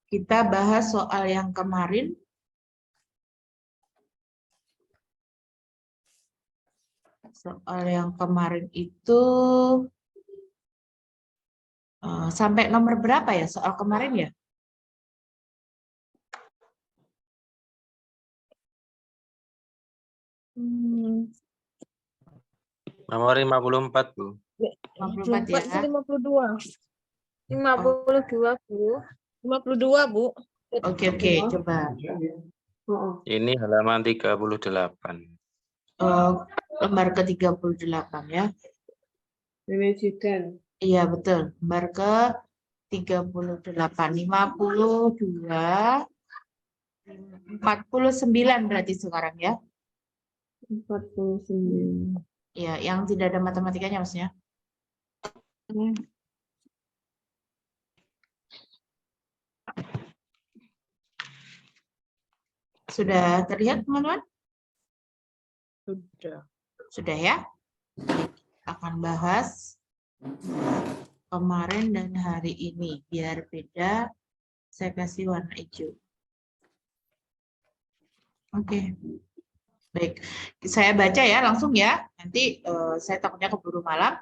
Kita bahas soal yang kemarin. Soal yang kemarin itu sampai nomor berapa ya soal kemarin ya? Nomor 54, Bu. 54 ya. 52. 52, Bu. 52, Bu. Oke, coba. Ini halaman 38. Lembar ke-38 ya. Iya, betul. Lembar ke-38. 52, 49 berarti sekarang ya. 49. Ya, yang tidak ada matematikanya maksudnya. Sudah terlihat, teman-teman? Sudah. Sudah ya? Akan bahas kemarin dan hari ini. Biar beda, saya kasih warna hijau. Oke. Baik. Saya baca ya, langsung ya. Nanti saya takutnya keburu malam.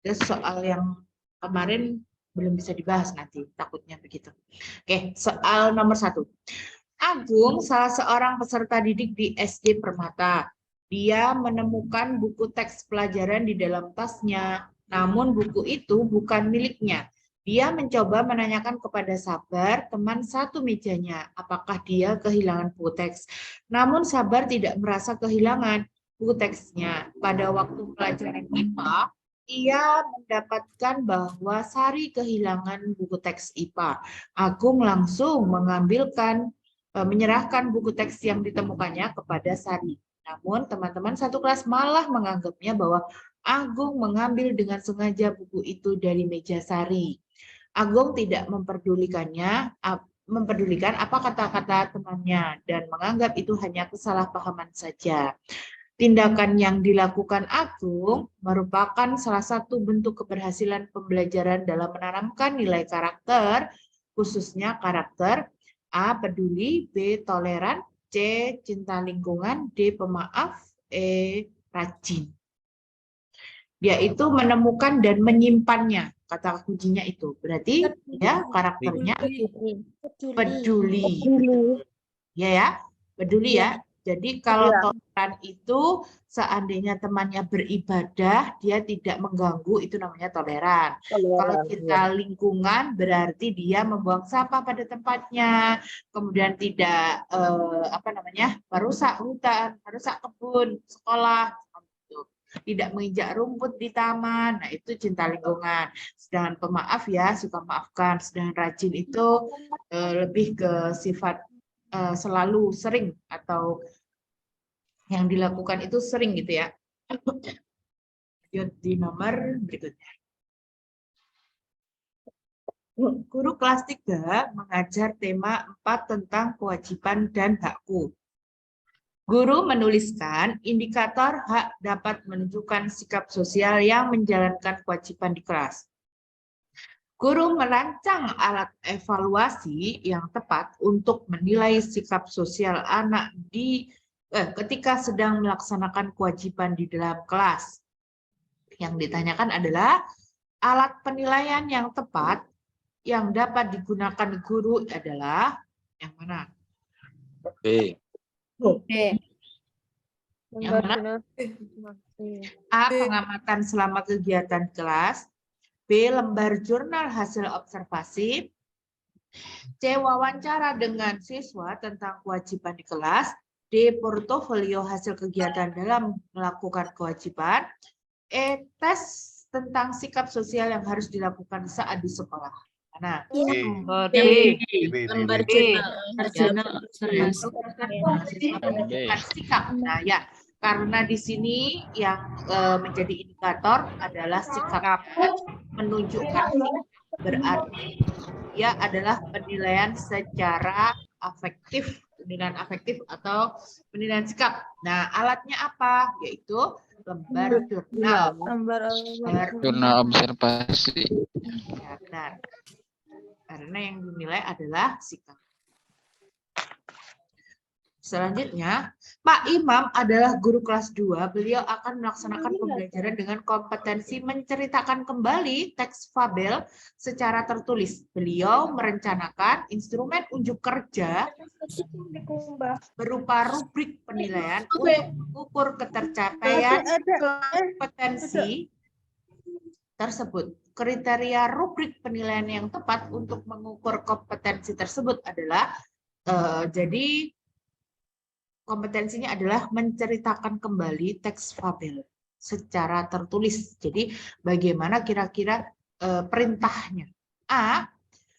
Terus soal yang kemarin belum bisa dibahas nanti, takutnya begitu. Oke, soal nomor 1. Agung, salah seorang peserta didik di SD Permata. Dia menemukan buku teks pelajaran di dalam tasnya, namun buku itu bukan miliknya. Dia mencoba menanyakan kepada Sabar, teman satu mejanya, apakah dia kehilangan buku teks. Namun Sabar tidak merasa kehilangan buku teksnya. Pada waktu pelajaran IPA, ia mendapatkan bahwa Sari kehilangan buku teks IPA. Agung langsung menyerahkan buku teks yang ditemukannya kepada Sari. Namun teman-teman satu kelas malah menganggapnya bahwa Agung mengambil dengan sengaja buku itu dari meja Sari. Agung tidak memperdulikan apa kata-kata temannya dan menganggap itu hanya kesalahpahaman saja. Tindakan yang dilakukan Agung merupakan salah satu bentuk keberhasilan pembelajaran dalam menanamkan nilai karakter, khususnya karakter A. Peduli, B. Toleran, C. Cinta lingkungan, D. Pemaaf, E. Rajin. Yaitu menemukan dan menyimpannya, kata kuncinya itu. Berarti ya karakternya peduli. Ya, peduli ya. Jadi kalau toleran itu seandainya temannya beribadah, dia tidak mengganggu, itu namanya toleran. Kalau cinta lingkungan berarti dia membuang sampah pada tempatnya, kemudian tidak merusak hutan, merusak kebun, sekolah, tidak menginjak rumput di taman. Nah, itu cinta lingkungan. Sedangkan pemaaf ya, suka maafkan. Sedangkan rajin itu lebih ke sifat selalu sering atau yang dilakukan itu sering gitu ya. Yuk di nomor berikutnya. Guru kelas 3 mengajar tema 4 tentang kewajiban dan hakku. Guru menuliskan indikator hak dapat menunjukkan sikap sosial yang menjalankan kewajiban di kelas. Guru merancang alat evaluasi yang tepat untuk menilai sikap sosial anak ketika sedang melaksanakan kewajiban di dalam kelas. Yang ditanyakan adalah alat penilaian yang tepat yang dapat digunakan guru adalah yang mana? B. Yang mana? A. Pengamatan selama kegiatan kelas. B. Lembar jurnal hasil observasi. C. Wawancara dengan siswa tentang kewajiban di kelas. D. Portofolio hasil kegiatan dalam melakukan kewajiban. E. Tes tentang sikap sosial yang harus dilakukan saat di sekolah. Mana? Lembar jurnal sikap. Nah, ya, karena di sini yang menjadi indikator adalah sikap, menunjukkan sikap, berarti dia adalah penilaian secara afektif, penilaian afektif atau penilaian sikap. Nah, alatnya apa? Yaitu lembar jurnal. Jurnal observasi. Ya, benar. Karena yang dinilai adalah sikap. Selanjutnya, Pak Imam adalah guru kelas 2. Beliau akan melaksanakan pembelajaran dengan kompetensi menceritakan kembali teks fabel secara tertulis. Beliau merencanakan instrumen unjuk kerja berupa rubrik penilaian untuk mengukur ketercapaian kompetensi tersebut. Kriteria rubrik penilaian yang tepat untuk mengukur kompetensi tersebut adalah jadi kompetensinya adalah menceritakan kembali teks fabel secara tertulis. Jadi bagaimana kira-kira perintahnya? A.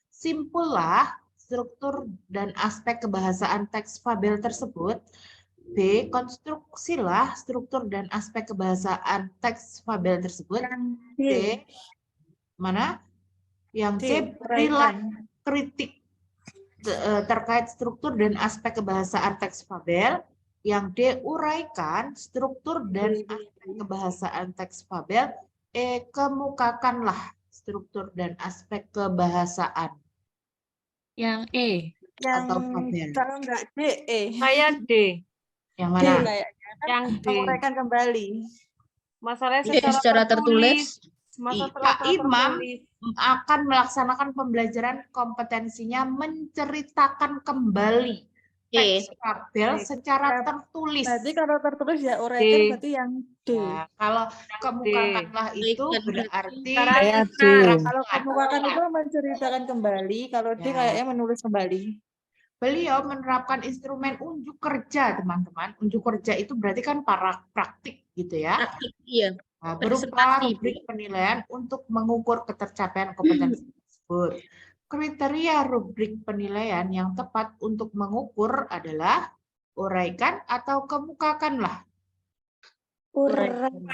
Simpullah struktur dan aspek kebahasaan teks fabel tersebut. B. Konstruksilah struktur dan aspek kebahasaan teks fabel tersebut. C. Mana? Yang C. Berilah kritik terkait struktur dan aspek kebahasaan teks fabel. Yang D. Uraikan struktur dan aspek kebahasaan teks fabel. E. Kemukakanlah struktur dan aspek kebahasaan. Yang E. Atau fabel. Kalau enggak D, E. Saya D. Yang D mana? kayaknya. Yang D. Menguraikan kembali. Masalahnya Secara tertulis. Pak Imam akan melaksanakan pembelajaran kompetensinya menceritakan kembali teks fabel secara tertulis. Berarti kalau tertulis ya uraikan D. berarti yang D. Ya, kalau kemukakanlah itu berarti Kalau kemukakan itu menceritakan kembali, kalau D Ya. kayaknya menulis kembali. beliau menerapkan instrumen unjuk kerja, teman-teman. Unjuk kerja itu berarti kan para praktik gitu ya. Iya. Nah, berupa Presentasi. rubrik penilaian untuk mengukur ketercapaian kompetensi tersebut. Kriteria rubrik penilaian yang tepat untuk mengukur adalah uraikan atau kemukakanlah. Uraikan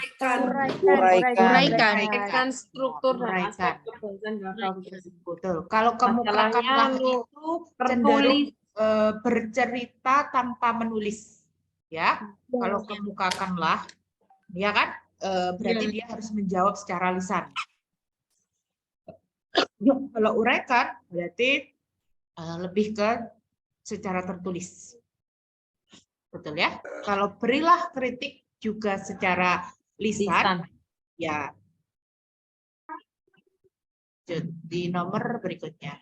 struktur dan Uraikan. aspek kebahasaan dalam fabel tersebut. Betul. Kalau kemukakanlah Masalahnya itu cenderung tertulis. bercerita tanpa menulis, ya. Kalau kemukakanlah, ya kan, berarti dia harus menjawab secara lisan. Kalau uraikan berarti lebih ke secara tertulis, betul ya. Kalau berilah kritik juga secara lisan. Ya. Di nomor berikutnya.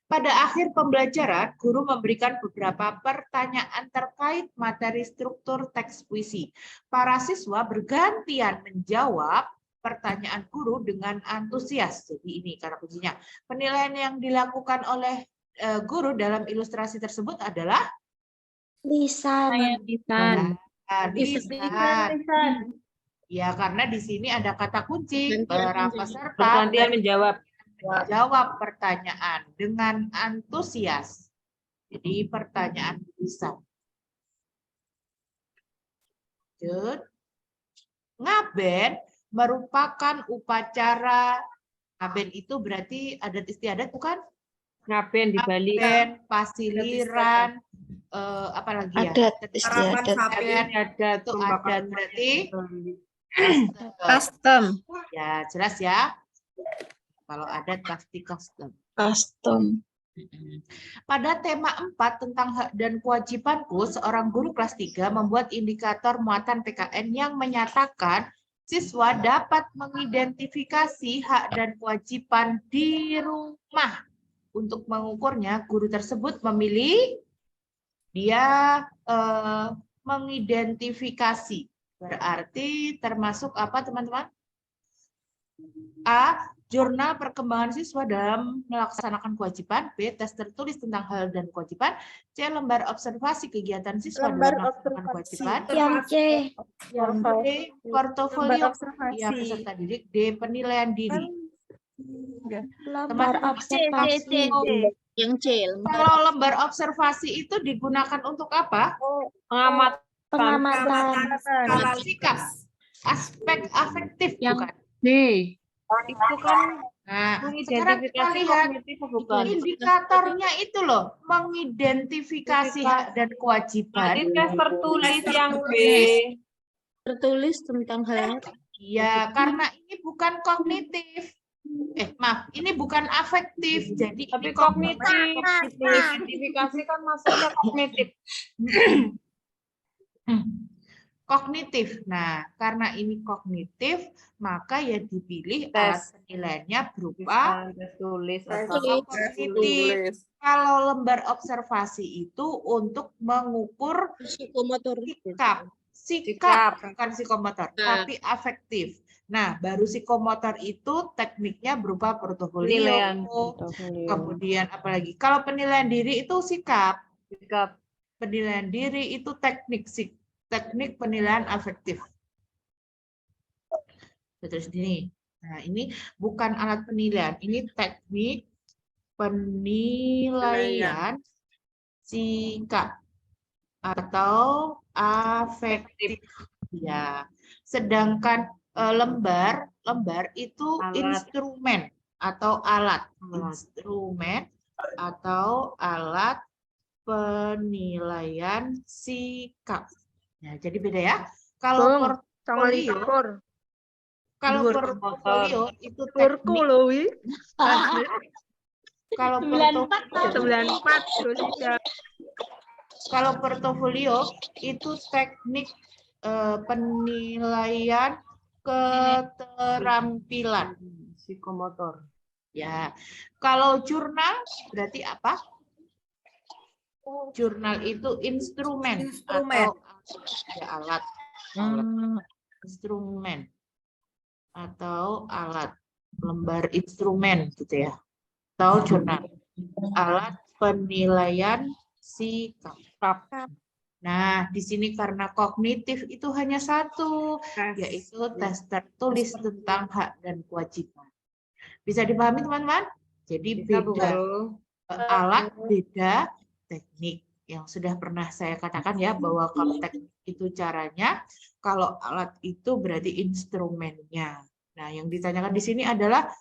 Pada akhir pembelajaran, guru memberikan beberapa pertanyaan terkait materi struktur teks puisi. Para siswa bergantian menjawab pertanyaan guru dengan antusias. Jadi ini kata kuncinya. Penilaian yang dilakukan oleh guru dalam ilustrasi tersebut adalah Saya lisan. lisan. Ya, karena di sini ada kata kunci. Para peserta Bergantian menjawab. menjawab pertanyaan dengan antusias. Jadi pertanyaan lisan. Lanjut. Ngaben merupakan upacara. Ngaben itu berarti adat istiadat bukan? Ngaben di Bali. Ngaben, pasiliran, apalagi ya? Adat istiadat. Adat Itu adat berarti Custom. ya jelas ya. Kalau adat pasti custom. Custom. Pada tema 4 tentang hak dan kewajibanku, seorang guru kelas 3 membuat indikator muatan PKN yang menyatakan siswa dapat mengidentifikasi hak dan kewajiban di rumah. Untuk mengukurnya, guru tersebut memilih dia mengidentifikasi. Berarti termasuk apa, teman-teman? A. Jurnal perkembangan siswa dalam melaksanakan kewajiban. B. Tes tertulis tentang hal dan kewajiban. C. Lembar observasi kegiatan siswa Lembar dalam melaksanakan observasi. kewajiban. Yang C. Yang D. Portofolio Lembar observasi. ya, peserta didik. D. Penilaian diri. Lembar observasi. Yang C. Kalau lembar observasi itu digunakan untuk apa? Pengamatan. Sikap. Aspek afektif Yang bukan? D. Itu kan Nah, sekarang kita mengidentifikasi lihat kognitif bukan. indikatornya itu loh, mengidentifikasi hak dan kewajiban. Berarti tes tertulis yang B. Tertulis tentang hal. Iya, karena ini bukan kognitif. Maaf, ini bukan afektif. Jadi Tapi ini kognitif. Identifikasi kan masuknya kognitif. Kognitif. Nah, karena ini kognitif, maka ya dipilih Tes. alat penilaiannya berupa Bisa tulis Tes. atau kognitif. Kalau lembar observasi itu untuk mengukur Psikomotor. sikap bukan psikomotor, tapi afektif. Nah, baru psikomotor itu tekniknya berupa portofolio. penilaian. Portofolio. Kemudian apalagi? Kalau penilaian diri itu sikap. Sikap. Penilaian diri itu teknik penilaian afektif. Terus ini. Nah, ini bukan alat penilaian, ini teknik penilaian sikap atau afektif. Ya. Sedangkan lembar itu Alat. instrumen atau alat. Alat. Instrumen atau alat penilaian sikap. Ya, jadi beda ya. Kalau portofolio, itu teknik. Kalau portofolio itu teknik penilaian keterampilan. Psikomotor. Ya. Kalau jurnal berarti apa? Jurnal itu instrumen. Atau ya, alat. Instrumen atau alat, lembar instrumen gitu ya, atau jurnal, alat penilaian sikap. Nah, di sini karena kognitif itu hanya satu, yaitu tes tertulis tentang hak dan kewajiban. Bisa dipahami teman-teman? Jadi beda alat, beda teknik. Yang sudah pernah saya katakan ya, bahwa kalau teknik itu caranya, kalau alat itu berarti instrumennya. Nah, yang ditanyakan di sini adalah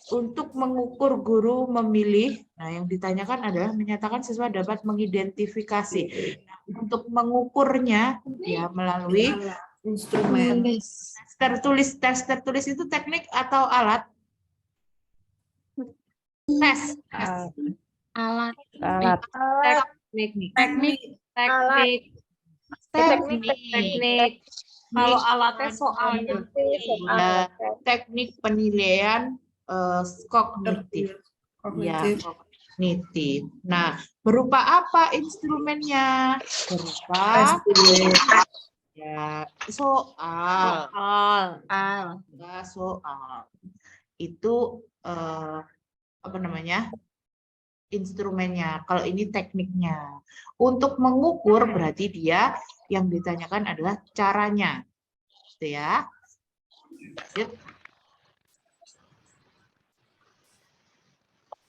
untuk mengukur guru memilih. Nah, yang ditanyakan adalah menyatakan siswa dapat mengidentifikasi. Nah, untuk mengukurnya ya melalui Instrumen. tes tertulis itu teknik atau alat? Tes. Alat. Teknik. Kalau alatnya soalnya. Ya, teknik penilaian kognitif. Ya, kognitif. Nah, berupa apa instrumennya? Berupa ya soal. Ya, soal. Itu apa namanya? Instrumennya. Kalau ini tekniknya. Untuk mengukur berarti dia yang ditanyakan adalah caranya. Gitu ya.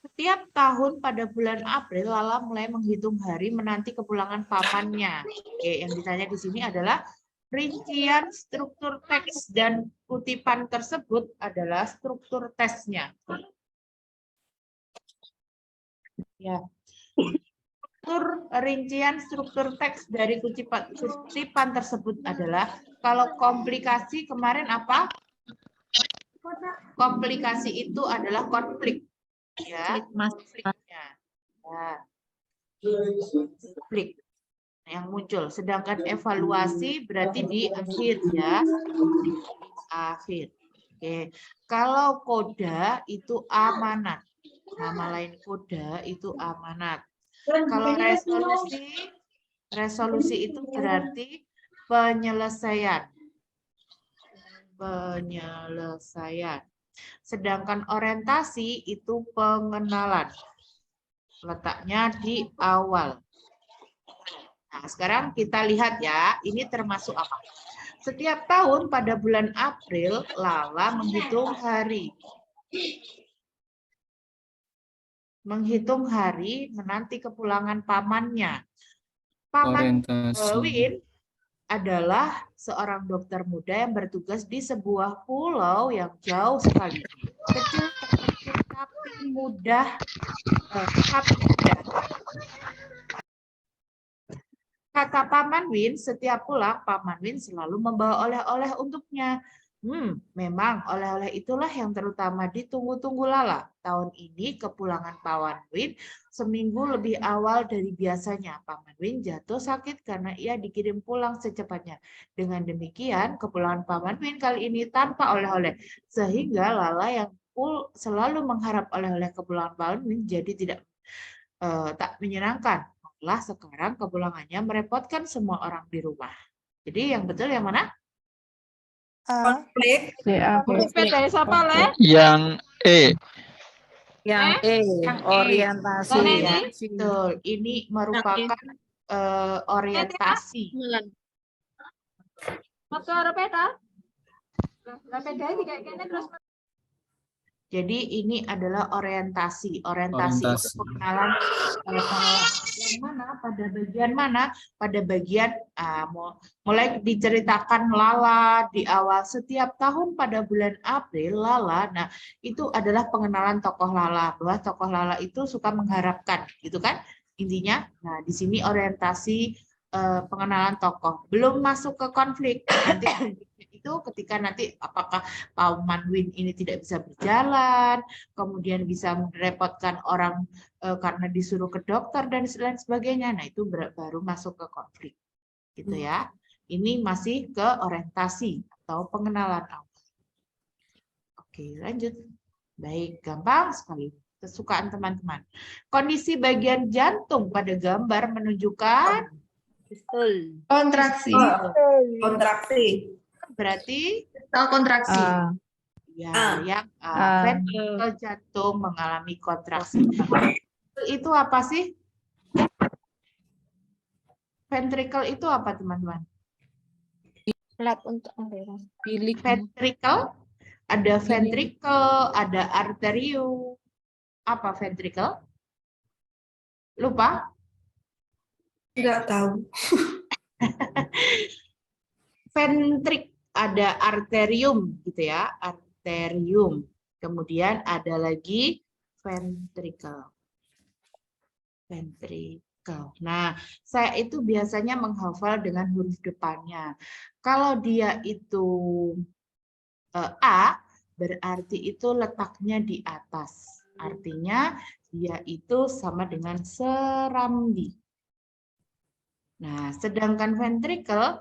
Setiap tahun pada bulan April, Lala mulai menghitung hari menanti kepulangan pamannya. Oke, yang ditanya di sini adalah rincian struktur teks dan kutipan tersebut adalah struktur tesnya. Ya. Rincian struktur teks dari kutipan tersebut adalah, kalau komplikasi kemarin apa? Komplikasi itu adalah konflik. Ya, konfliknya. Ya. Konflik yang muncul. Sedangkan evaluasi berarti di akhir ya. Di akhir. Oke. Kalau koda itu amanat. Nama lain koda itu amanat. Kalau resolusi itu berarti penyelesaian. Sedangkan orientasi itu pengenalan. Letaknya di awal. Nah, sekarang kita lihat ya, ini termasuk apa? Setiap tahun pada bulan April, Lala menghitung hari. Menghitung hari menanti kepulangan pamannya. Paman Win adalah seorang dokter muda yang bertugas di sebuah pulau yang jauh sekali. Kecil tapi mudah. Kata Paman Win, setiap pulang Paman Win selalu membawa oleh-oleh untuknya. Memang oleh-oleh itulah yang terutama ditunggu-tunggu Lala. Tahun ini kepulangan Paman Win seminggu lebih awal dari biasanya. Paman Win jatuh sakit karena ia dikirim pulang secepatnya. Dengan demikian, kepulangan Paman Win kali ini tanpa oleh-oleh. Sehingga Lala yang selalu mengharap oleh-oleh kepulangan Paman Win jadi tidak tak menyenangkan. Malah sekarang kepulangannya merepotkan semua orang di rumah. Jadi yang betul yang mana? Konflik. Konflik dari siapa, Le? Yang E. Yang E, orientasi. Ya, betul. Ini merupakan orientasi. Waktu ada peta? Peta juga kayaknya terus. Jadi ini adalah orientasi. Orientasi itu pengenalan yang mana, pada bagian mana? Pada bagian mulai diceritakan Lala di awal setiap tahun pada bulan April Lala. Nah, itu adalah pengenalan tokoh Lala, bahwa tokoh Lala itu suka mengharapkan, gitu kan? Intinya. Nah, di sini orientasi pengenalan tokoh. Belum masuk ke konflik. Nanti itu ketika nanti apakah Paman Win ini tidak bisa berjalan, kemudian bisa merepotkan orang karena disuruh ke dokter dan lain sebagainya. Nah, itu baru masuk ke konflik. Gitu ya. Ini masih ke orientasi atau pengenalan awal. Oke, lanjut. Baik, gampang sekali. Kesukaan teman-teman. Kondisi bagian jantung pada gambar menunjukkan Kontraksi. Kontraksi. berarti Kontraksi. ya, yang ventrikel jantung mengalami kontraksi. Itu apa sih? Ventrikel itu apa, teman-teman? Flap untuk bilik. Ventrikel, ada ventrikel, ada arterium. Apa ventrikel? Lupa? Enggak tahu. Ventrik, ada arterium gitu ya, arterium. Kemudian ada lagi ventrikel. Ventrikel. Nah, saya itu biasanya menghafal dengan huruf depannya. Kalau dia itu A, berarti itu letaknya di atas. Artinya dia itu sama dengan serambi. Nah, sedangkan ventrikel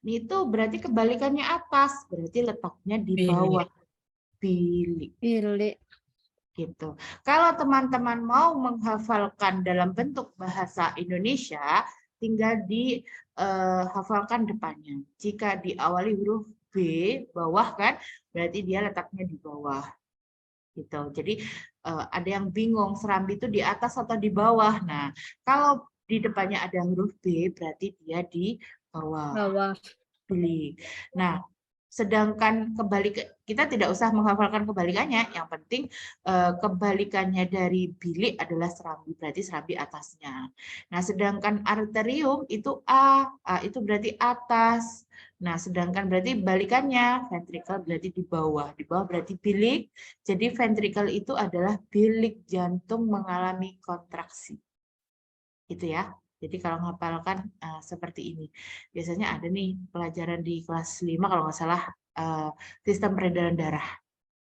itu berarti kebalikannya atas, berarti letaknya di bawah. Bilik. Bilik. Gitu. Kalau teman-teman mau menghafalkan dalam bentuk bahasa Indonesia, tinggal dihafalkan depannya. Jika diawali huruf B, bawah kan, berarti dia letaknya di bawah. Gitu. Jadi ada yang bingung, serambi itu di atas atau di bawah. Nah, kalau di depannya ada huruf B, berarti dia di bawah. Bilik. Nah, sedangkan kita tidak usah menghafalkan kebalikannya, yang penting kebalikannya dari bilik adalah serambi, berarti serambi atasnya. Nah, sedangkan arterium itu A itu berarti atas. Nah, sedangkan berarti balikannya ventrikel berarti di bawah berarti bilik. Jadi ventrikel itu adalah bilik jantung mengalami kontraksi. Gitu ya. Jadi kalau menghafalkan seperti ini. Biasanya ada nih pelajaran di kelas 5 kalau nggak salah sistem peredaran darah.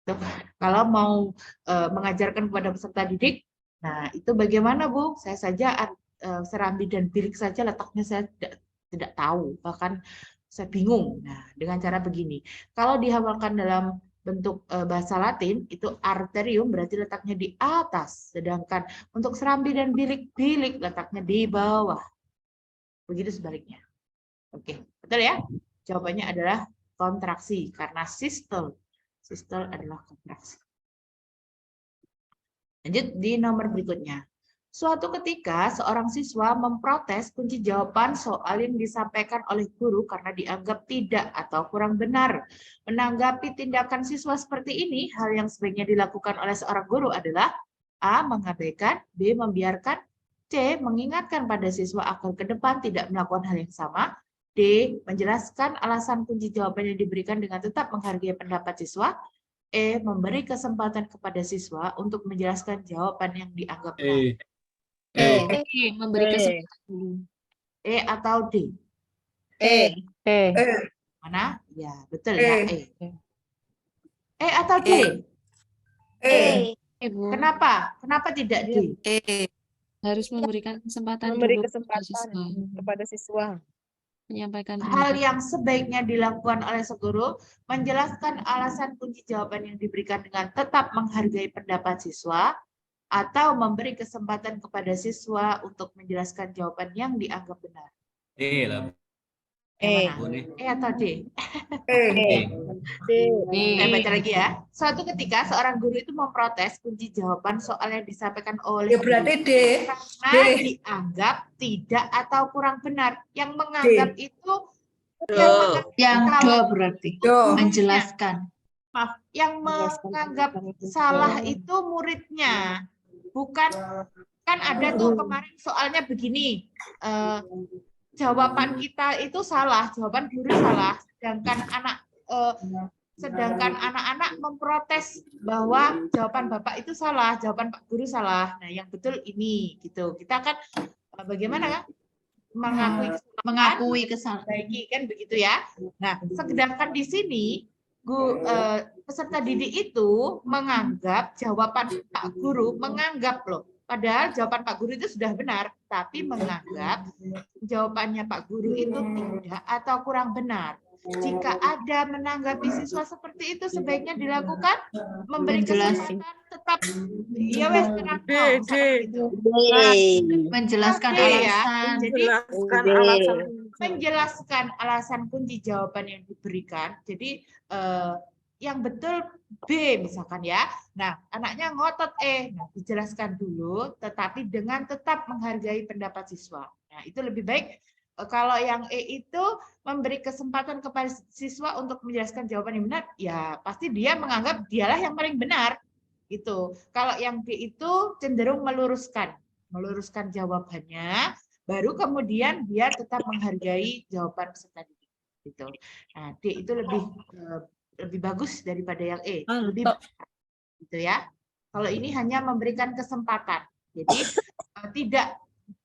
Tuh, kalau mau mengajarkan kepada peserta didik, nah itu bagaimana Bu? Saya saja serambi dan bilik saja letaknya saya tidak tahu, bahkan saya bingung. Nah, dengan cara begini. Kalau dihafalkan dalam bentuk bahasa Latin itu arterium berarti letaknya di atas, sedangkan untuk serambi dan bilik letaknya di bawah. Begitu sebaliknya. Oke, betul ya? Jawabannya adalah kontraksi karena sistole. Sistole adalah kontraksi. Lanjut di nomor berikutnya. Suatu ketika, seorang siswa memprotes kunci jawaban soal yang disampaikan oleh guru karena dianggap tidak atau kurang benar. Menanggapi tindakan siswa seperti ini, hal yang sebaiknya dilakukan oleh seorang guru adalah A. Mengabaikan, B. Membiarkan, C. Mengingatkan pada siswa agar ke depan tidak melakukan hal yang sama, D. Menjelaskan alasan kunci jawaban yang diberikan dengan tetap menghargai pendapat siswa, E. Memberi kesempatan kepada siswa untuk menjelaskan jawaban yang dianggap benar. Memberi kesempatan dulu. E atau D? E. Mana? Ya, betul ya. E. E atau D? E. Bu. Kenapa? Kenapa tidak D? Harus memberikan kesempatan Memberi dulu kepada kesempatan siswa kepada siswa. menyampaikan Hal pendapat. yang sebaiknya dilakukan oleh guru menjelaskan alasan kunci jawaban yang diberikan dengan tetap menghargai pendapat siswa atau memberi kesempatan kepada siswa untuk menjelaskan jawaban yang dianggap benar. D lah. Yang E. mana? E atau D? D. Saya baca lagi ya. Suatu ketika seorang guru itu memprotes kunci jawaban soal yang disampaikan oleh Ya berarti D. karena dianggap tidak atau kurang benar. Yang menganggap itu Yang kalau do berarti. Do. Menjelaskan. maaf, yang menganggap salah itu muridnya, bukan. Kan ada tuh kemarin soalnya begini, jawaban kita itu salah, jawaban guru salah, sedangkan anak-anak memprotes bahwa jawaban bapak itu salah, jawaban pak guru salah. Nah, yang betul ini gitu. Kita kan bagaimana kan Mengakui kesalahan. baiki kan begitu ya. Nah, sedangkan di sini peserta didik itu menganggap jawaban pak guru, menganggap loh. Padahal jawaban Pak Guru itu sudah benar, tapi menganggap jawabannya Pak Guru itu tidak atau kurang benar. Jika ada menanggapi siswa seperti itu, sebaiknya dilakukan memberi kesempatan tetap ya wes terang seperti itu. Menjelaskan Oke, ya. alasan. Jadi menjelaskan alasan kunci jawaban yang diberikan. Jadi yang betul B misalkan ya. Nah, anaknya ngotot E. Nah, dijelaskan dulu, tetapi dengan tetap menghargai pendapat siswa. Nah, itu lebih baik kalau yang E itu memberi kesempatan kepada siswa untuk menjelaskan jawaban yang benar, ya pasti dia menganggap dialah yang paling benar. Gitu. Kalau yang D itu cenderung meluruskan jawabannya, baru kemudian dia tetap menghargai jawaban peserta didik. Gitu. Nah, D itu lebih bagus daripada yang E, lebih gitu ya. Kalau ini hanya memberikan kesempatan, jadi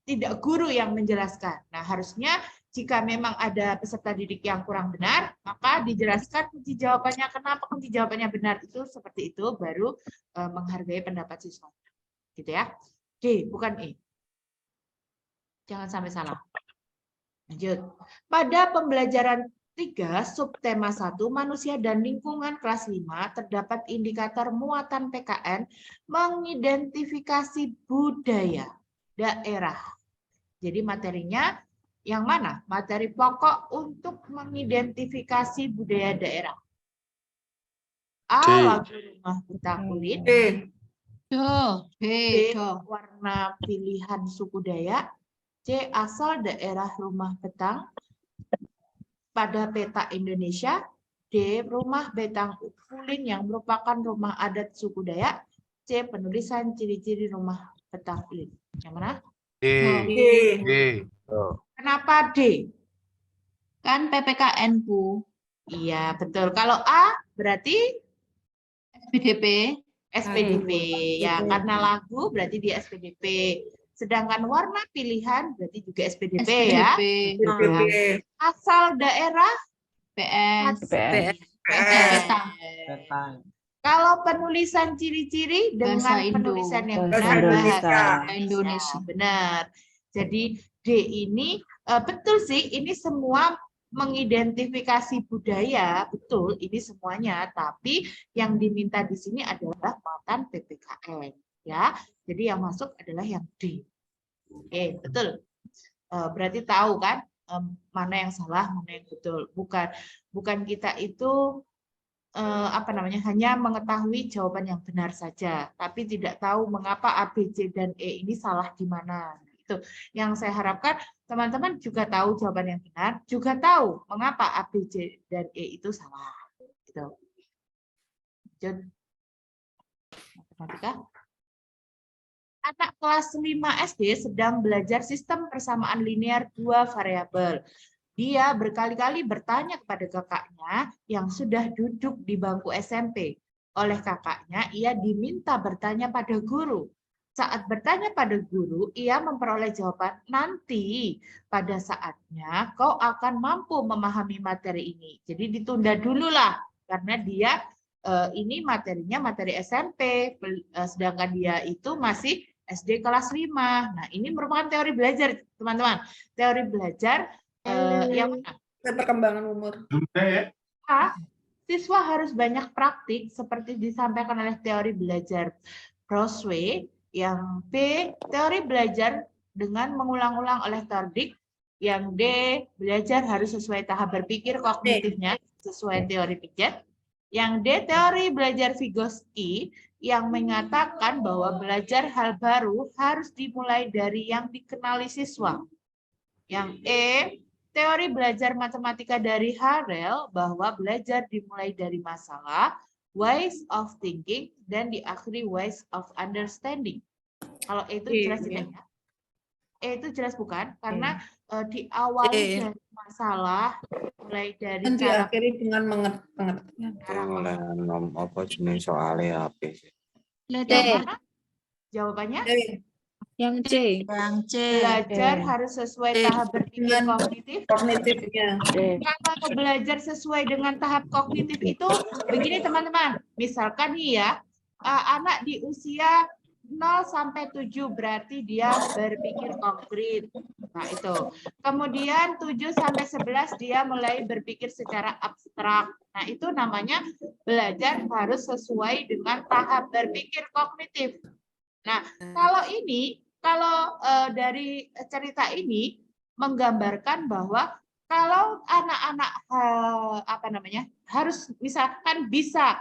tidak guru yang menjelaskan. Nah, harusnya jika memang ada peserta didik yang kurang benar, maka dijelaskan kunci jawabannya, kenapa kunci jawabannya benar itu seperti itu, baru menghargai pendapat siswa. Gitu ya. D, bukan E. Jangan sampai salah. Lanjut. Pada pembelajaran 3, subtema 1, manusia dan lingkungan kelas 5, terdapat indikator muatan PKN mengidentifikasi budaya daerah. Jadi materinya yang mana? Materi pokok untuk mengidentifikasi budaya daerah. A. Lagu rumah petang kulit. B. Warna pilihan suku Dayak. C. Asal daerah rumah petang pada peta Indonesia. D. Rumah betang ulin yang merupakan rumah adat suku Dayak. C. Penulisan ciri-ciri rumah petang ulin. Yang mana? D. Kenapa D? Kan PPKN, Bu. Iya, betul. Kalau A berarti SPDP. SPDP. Ya, karena lagu berarti dia SPDP. Sedangkan warna pilihan berarti juga SPDP, ya. Asal daerah PS. PS. Kalau penulisan ciri-ciri dengan Bahasa Indo. penulisan yang Bahasa benar Indonesia. bahasa Indonesia. Benar. Jadi D ini betul sih, ini semua mengidentifikasi budaya, betul ini semuanya, tapi yang diminta di sini adalah muatan PPKN, ya. Jadi yang masuk adalah yang D. Oke, betul. Berarti tahu kan mana yang salah, mana yang betul. Bukan kita itu hanya mengetahui jawaban yang benar saja, tapi tidak tahu mengapa A, B, C, dan E ini salah di mana. Itu yang saya harapkan teman-teman juga tahu jawaban yang benar, juga tahu mengapa A, B, C, dan E itu salah. Gitu. Lanjut. Matematika. Anak kelas 5 SD sedang belajar sistem persamaan linear 2 variabel. Dia berkali-kali bertanya kepada kakaknya yang sudah duduk di bangku SMP. Oleh kakaknya, ia diminta bertanya pada guru. Saat bertanya pada guru, ia memperoleh jawaban, nanti pada saatnya kau akan mampu memahami materi ini. Jadi ditunda dulu lah, karena dia ini materinya materi SMP, sedangkan dia itu masih SD kelas 5. Nah, ini merupakan teori belajar, teman-teman. Teori belajar yang mana? Perkembangan umur. A, siswa harus banyak praktik seperti disampaikan oleh teori belajar Crossway. Yang B, teori belajar dengan mengulang-ulang oleh Tordik. Yang D, belajar harus sesuai tahap berpikir kognitifnya sesuai teori Piaget. Yang D, teori belajar Vygotsky yang mengatakan bahwa belajar hal baru harus dimulai dari yang dikenali siswa. Yang E, teori belajar matematika dari Harel bahwa belajar dimulai dari masalah, ways of thinking, dan diakhiri ways of understanding. Kalau itu jelas tidak ya? Itu jelas bukan? Karena diawali dari masalah, mulai dari Dan cara diakhiri dengan pengertian. Oleh nom apa jenis soalnya apa sih? yang mana? Jawabannya? Yang C. Yang C. Belajar harus sesuai tahap berpikir kognitif. Kognitifnya. Kalau belajar sesuai dengan tahap kognitif itu begini teman-teman. Misalkan nih ya, anak di usia 0 sampai 7 berarti dia berpikir konkret. Nah, itu. Kemudian 7 sampai 11 dia mulai berpikir secara abstrak. Nah, itu namanya belajar harus sesuai dengan tahap berpikir kognitif. Nah, kalau dari cerita ini menggambarkan bahwa kalau anak-anak harus misalkan bisa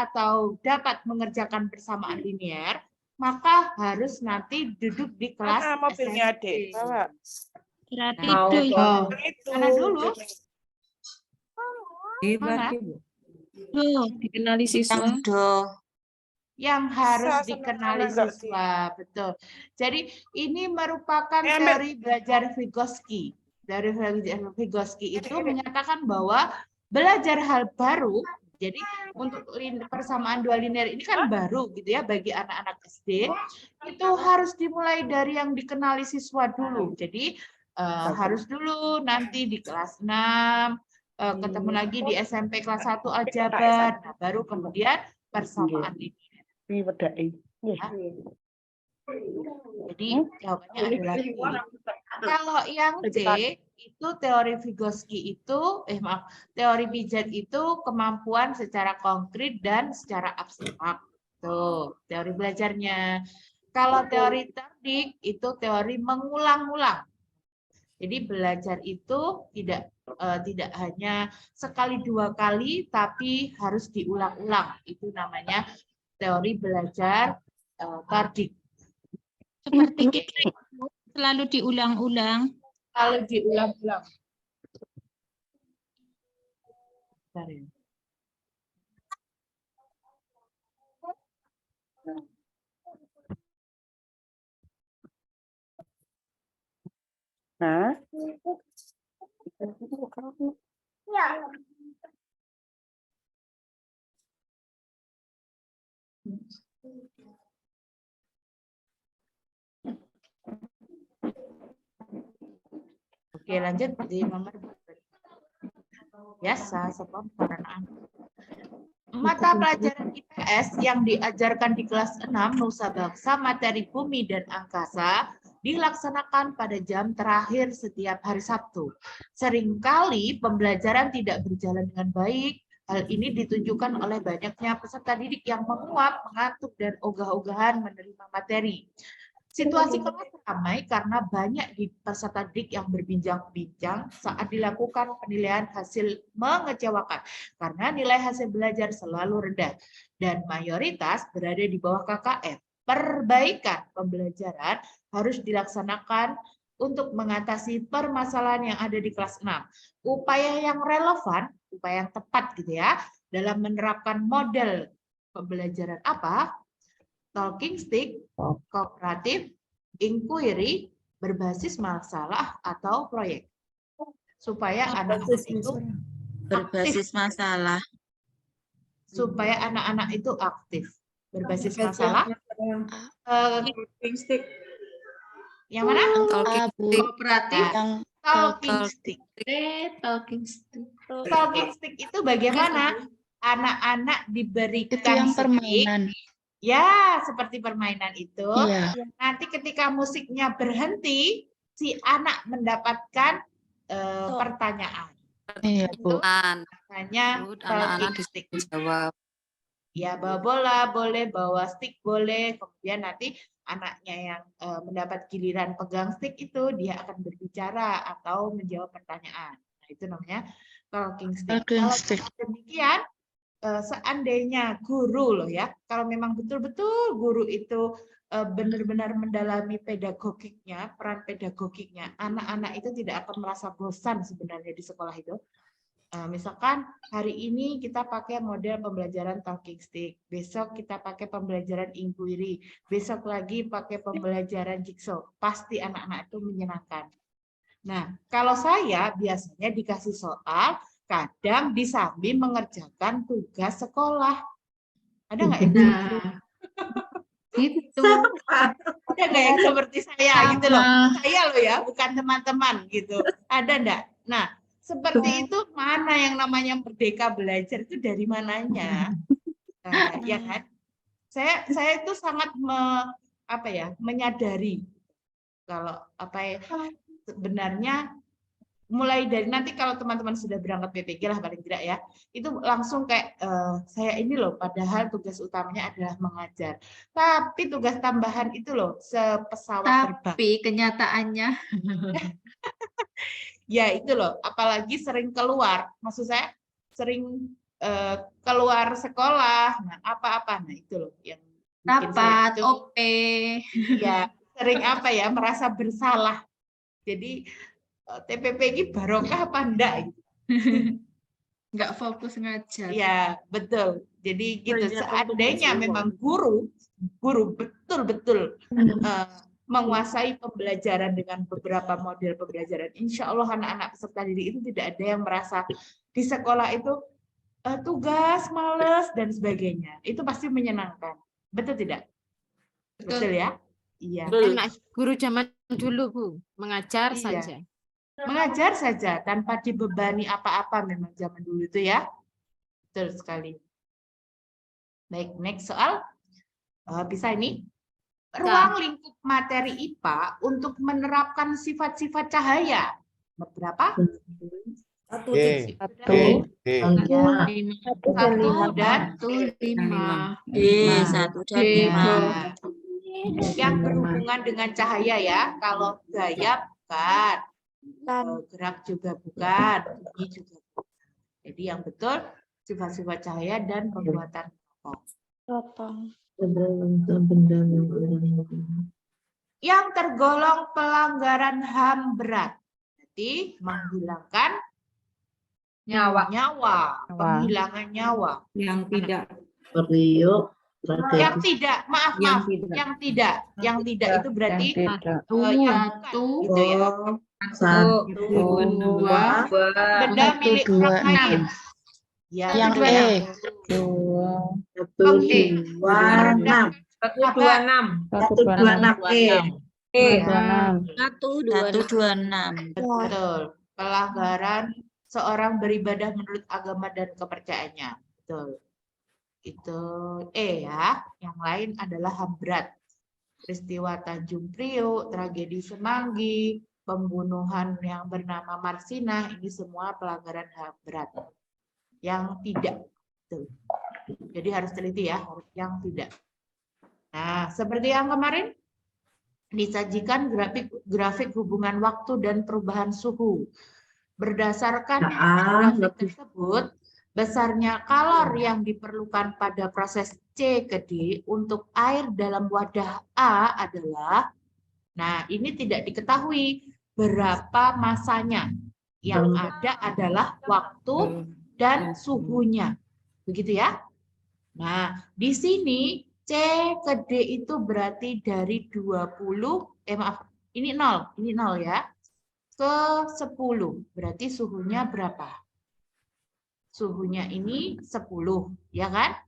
atau dapat mengerjakan persamaan linear, maka harus nanti duduk di kelas mobilnya SMP. Adik, bawa. Berarti Nah, itu ya. mana dulu? Mana? Dikenali siswa. Yang do. Yang harus Bisa, dikenali senang-senang siswa, betul. Jadi ini merupakan teori belajar Vygotsky. Dari Vygotsky itu menyatakan bahwa belajar hal baru. Jadi untuk persamaan dua linear ini kan baru gitu ya bagi anak-anak SD. Itu harus dimulai dari yang dikenali siswa dulu. Jadi harus dulu nanti di kelas 6 ketemu lagi di SMP kelas 1 aljabar. Nah, baru kemudian persamaan linear. Jadi jawabannya adalah C. Kalau yang C itu teori Vygotsky itu, teori Piaget itu kemampuan secara konkret dan secara abstrak. Tuh, teori belajarnya. Kalau teori Tordik itu teori mengulang-ulang. Jadi belajar itu tidak hanya sekali dua kali, tapi harus diulang-ulang. Itu namanya teori belajar Tordik. Seperti kita selalu diulang-ulang. Kalau diulang-ulang. Bentar ya. Oke, lanjut di nomor biasa spontan. Mata pelajaran IPS yang diajarkan di kelas 6 Nusa Bangsa materi bumi dan angkasa dilaksanakan pada jam terakhir setiap hari Sabtu. Seringkali pembelajaran tidak berjalan dengan baik. Hal ini ditunjukkan oleh banyaknya peserta didik yang menguap, mengantuk, dan ogah-ogahan menerima materi. Situasi kelas ramai karena banyak peserta didik yang berbincang-bincang saat dilakukan penilaian hasil mengecewakan karena nilai hasil belajar selalu rendah dan mayoritas berada di bawah KKM. Perbaikan pembelajaran harus dilaksanakan untuk mengatasi permasalahan yang ada di kelas 6. Upaya yang relevan, upaya yang tepat gitu ya, dalam menerapkan model pembelajaran apa? Talking stick, kooperatif, inquiry, berbasis masalah atau proyek. Supaya anak-anak itu Berbasis masalah. supaya anak-anak itu aktif. Berbasis masalah Eh, yang mana? Kooperatif. Nah, talking stick. Talking stick. Talking stick itu bagaimana? Anak-anak diberikan Itu yang stick. permainan. Ya, seperti permainan itu. Iya. Nanti ketika musiknya berhenti, si anak mendapatkan pertanyaan. Iya, Bu. Makanya Anak-anak talking stick. dijawab. Ya, bawa bola boleh, bawa stick boleh. Kemudian nanti anaknya yang mendapat giliran pegang stick itu, dia akan berbicara atau menjawab pertanyaan. Nah, itu namanya talking stick. Talking Kalau stick. demikian, seandainya guru loh ya, kalau memang betul-betul guru itu benar-benar mendalami pedagogiknya, peran pedagogiknya, anak-anak itu tidak akan merasa bosan sebenarnya di sekolah itu. Misalkan hari ini kita pakai model pembelajaran talking stick, besok kita pakai pembelajaran inquiry, besok lagi pakai pembelajaran jigsaw, pasti anak-anak itu menyenangkan. Nah, kalau saya biasanya dikasih soal, kadang disambi mengerjakan tugas sekolah. Ada nggak yang Gitu. ada nggak yang seperti saya gitu loh? Saya loh ya, bukan teman-teman gitu. Ada nggak? Nah, seperti itu mana yang namanya merdeka belajar itu dari mananya? Nah, ya kan? Saya itu sangat menyadari kalau sebenarnya mulai dari nanti kalau teman-teman sudah berangkat PPG lah paling tidak ya, itu langsung kayak saya ini loh, padahal tugas utamanya adalah mengajar. Tapi tugas tambahan itu loh, sepesawat terbang. Tapi kenyataannya Ya itu loh, apalagi sering keluar, maksud saya sering keluar sekolah, nah apa-apa, nah itu loh yang bikin saya rapat, itu, OP. ya sering merasa bersalah. Jadi TPPG barokah apa enggak? Nggak fokus ngajar. Ya betul. Jadi gitu. Seandainya memang guru betul-betul menguasai pembelajaran dengan beberapa model pembelajaran, insya Allah anak-anak peserta didik itu tidak ada yang merasa di sekolah itu tugas, males dan sebagainya. Itu pasti menyenangkan. Betul tidak? Betul ya? Iya. Anak guru zaman dulu, Bu, mengajar Iya. saja. Mengajar saja tanpa dibebani apa-apa memang zaman dulu itu ya. Betul sekali. Baik, next soal. Bisa ini. Ruang lingkup materi IPA untuk menerapkan sifat-sifat cahaya. Berapa? Satu. Satu dan 5. 5. Satu dan 5. Yang berhubungan dengan cahaya ya. Kalau gaya bukan. Gerak juga bukan. Bunyi juga bukan. Jadi yang betul sifat-sifat cahaya dan pembuatan rokok. Yang tergolong pelanggaran HAM berat. Jadi menghilangkan nyawa, penghilangan nyawa. Yang tidak. Yang tidak, maaf, yang tidak itu berarti Satu, gitu ya. dua, Benda milik orang lain. Ya, Yang betul. E. 126. Betul. Pelanggaran seorang beribadah menurut agama dan kepercayaannya. Betul. Itu E ya. Yang lain adalah HAM berat. Peristiwa Tanjung Priok, tragedi Semanggi, pembunuhan yang bernama Marsinah, ini semua pelanggaran HAM berat. Yang tidak. Tuh. Jadi harus teliti ya, yang tidak. Nah, seperti yang kemarin disajikan grafik hubungan waktu dan perubahan suhu. Berdasarkan grafik tersebut, besarnya kalor yang diperlukan pada proses C ke D untuk air dalam wadah A adalah, nah ini tidak diketahui berapa masanya. Yang ada adalah waktu dan suhunya. Begitu ya. Nah, di sini C ke D itu berarti dari 20, ini 0 ya. Ke 10, berarti suhunya berapa? Suhunya ini 10, ya kan?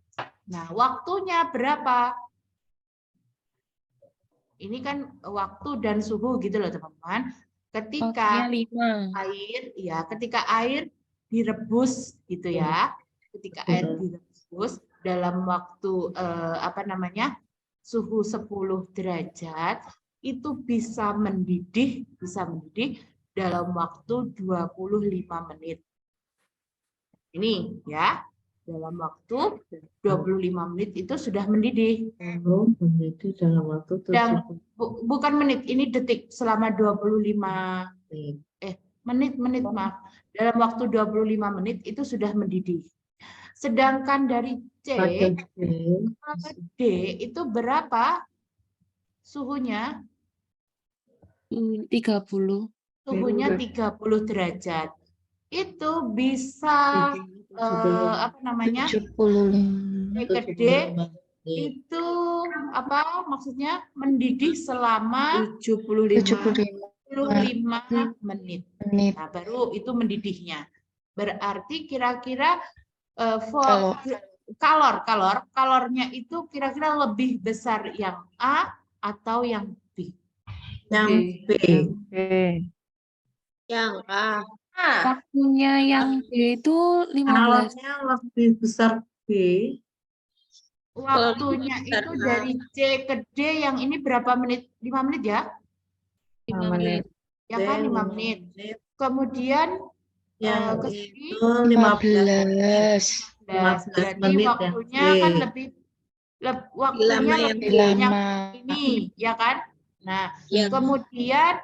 Nah, waktunya berapa? Ini kan waktu dan suhu gitu loh teman-teman. Waktunya Ketika ketika air direbus gitu ya. Ketika air direbus dalam waktu suhu 10 derajat itu bisa mendidih dalam waktu 25 menit. Ini ya, dalam waktu 25 menit itu sudah mendidih. Mendidih dalam waktu Dan bukan menit, ini detik, selama 25 menit maaf. Dalam waktu 25 menit itu sudah mendidih. Sedangkan dari C ke D itu berapa suhunya? 30. Suhunya 30 derajat. Itu bisa D itu maksudnya mendidih selama 75 menit. Nah, baru itu mendidihnya. Berarti kira-kira kalornya itu kira-kira lebih besar yang A atau yang B? Yang B. Yang A. Waktunya yang B itu 15. Kalornya lebih besar B. Waktunya itu dari C ke D yang ini berapa menit? 5 menit ya? 5 menit. Ya kan 5 menit. Kemudian Yang ke itu sini 15 berarti menit waktunya ya. kan waktunya lebih banyak ini, ya kan? Nah, kemudian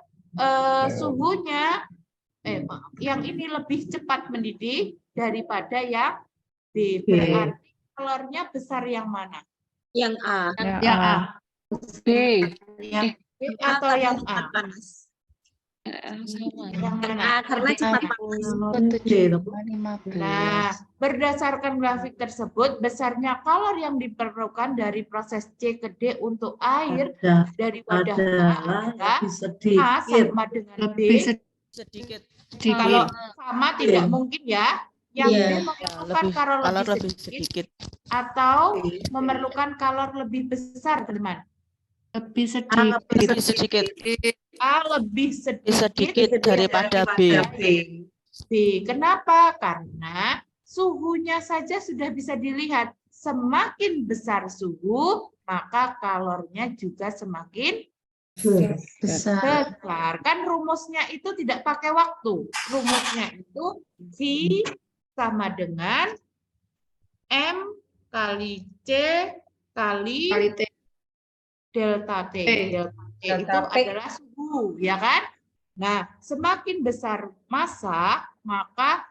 suhunya yang ini lebih cepat mendidih daripada yang B. Berarti kalornya besar yang mana? Yang A. Yang A. B. Yang B atau yang A? Sama. Yang mana? Karena cepat panas. Nah, berdasarkan grafik tersebut, besarnya kalor yang diperlukan dari proses C ke D untuk air dari wadah A adalah A sama dengan B. Kalau sama tidak mungkin ya. Yang B memerlukan kalor lebih sedikit atau memerlukan kalor lebih besar, teman. Lebih sedikit. A lebih sedikit daripada B. B. Kenapa? Karena suhunya saja sudah bisa dilihat. Semakin besar suhu, maka kalornya juga semakin besar. Kan rumusnya itu tidak pakai waktu. Rumusnya itu V sama dengan M kali C kali delta T. Delta T itu adalah suhu, ya kan? Nah, semakin besar massa, maka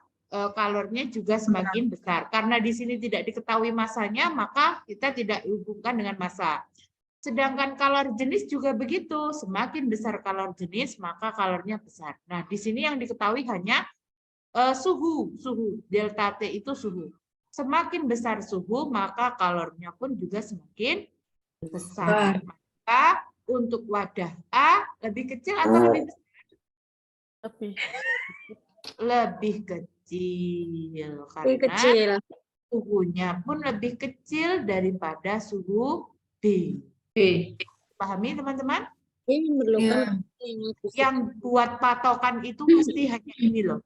kalornya juga semakin besar. Karena di sini tidak diketahui massanya, maka kita tidak hubungkan dengan massa. Sedangkan kalor jenis juga begitu. Semakin besar kalor jenis, maka kalornya besar. Nah, di sini yang diketahui hanya suhu. Delta T itu suhu. Semakin besar suhu, maka kalornya pun juga semakin besar. Maka untuk wadah A lebih kecil atau lebih besar? Lebih kecil. Karena suhunya pun lebih kecil daripada suhu B. Pahami teman-teman? Yang buat patokan itu mesti hanya ini loh.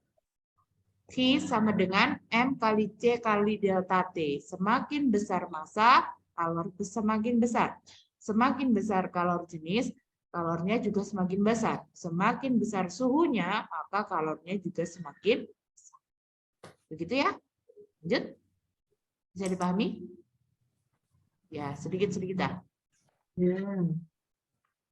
V sama dengan M kali C kali delta T. Semakin besar massa, kalor semakin besar. Semakin besar kalor jenis, kalornya juga semakin besar. Semakin besar suhunya, maka kalornya juga semakin besar. Begitu ya? Lanjut. Bisa dipahami? Ya, sedikit-sedikit dah.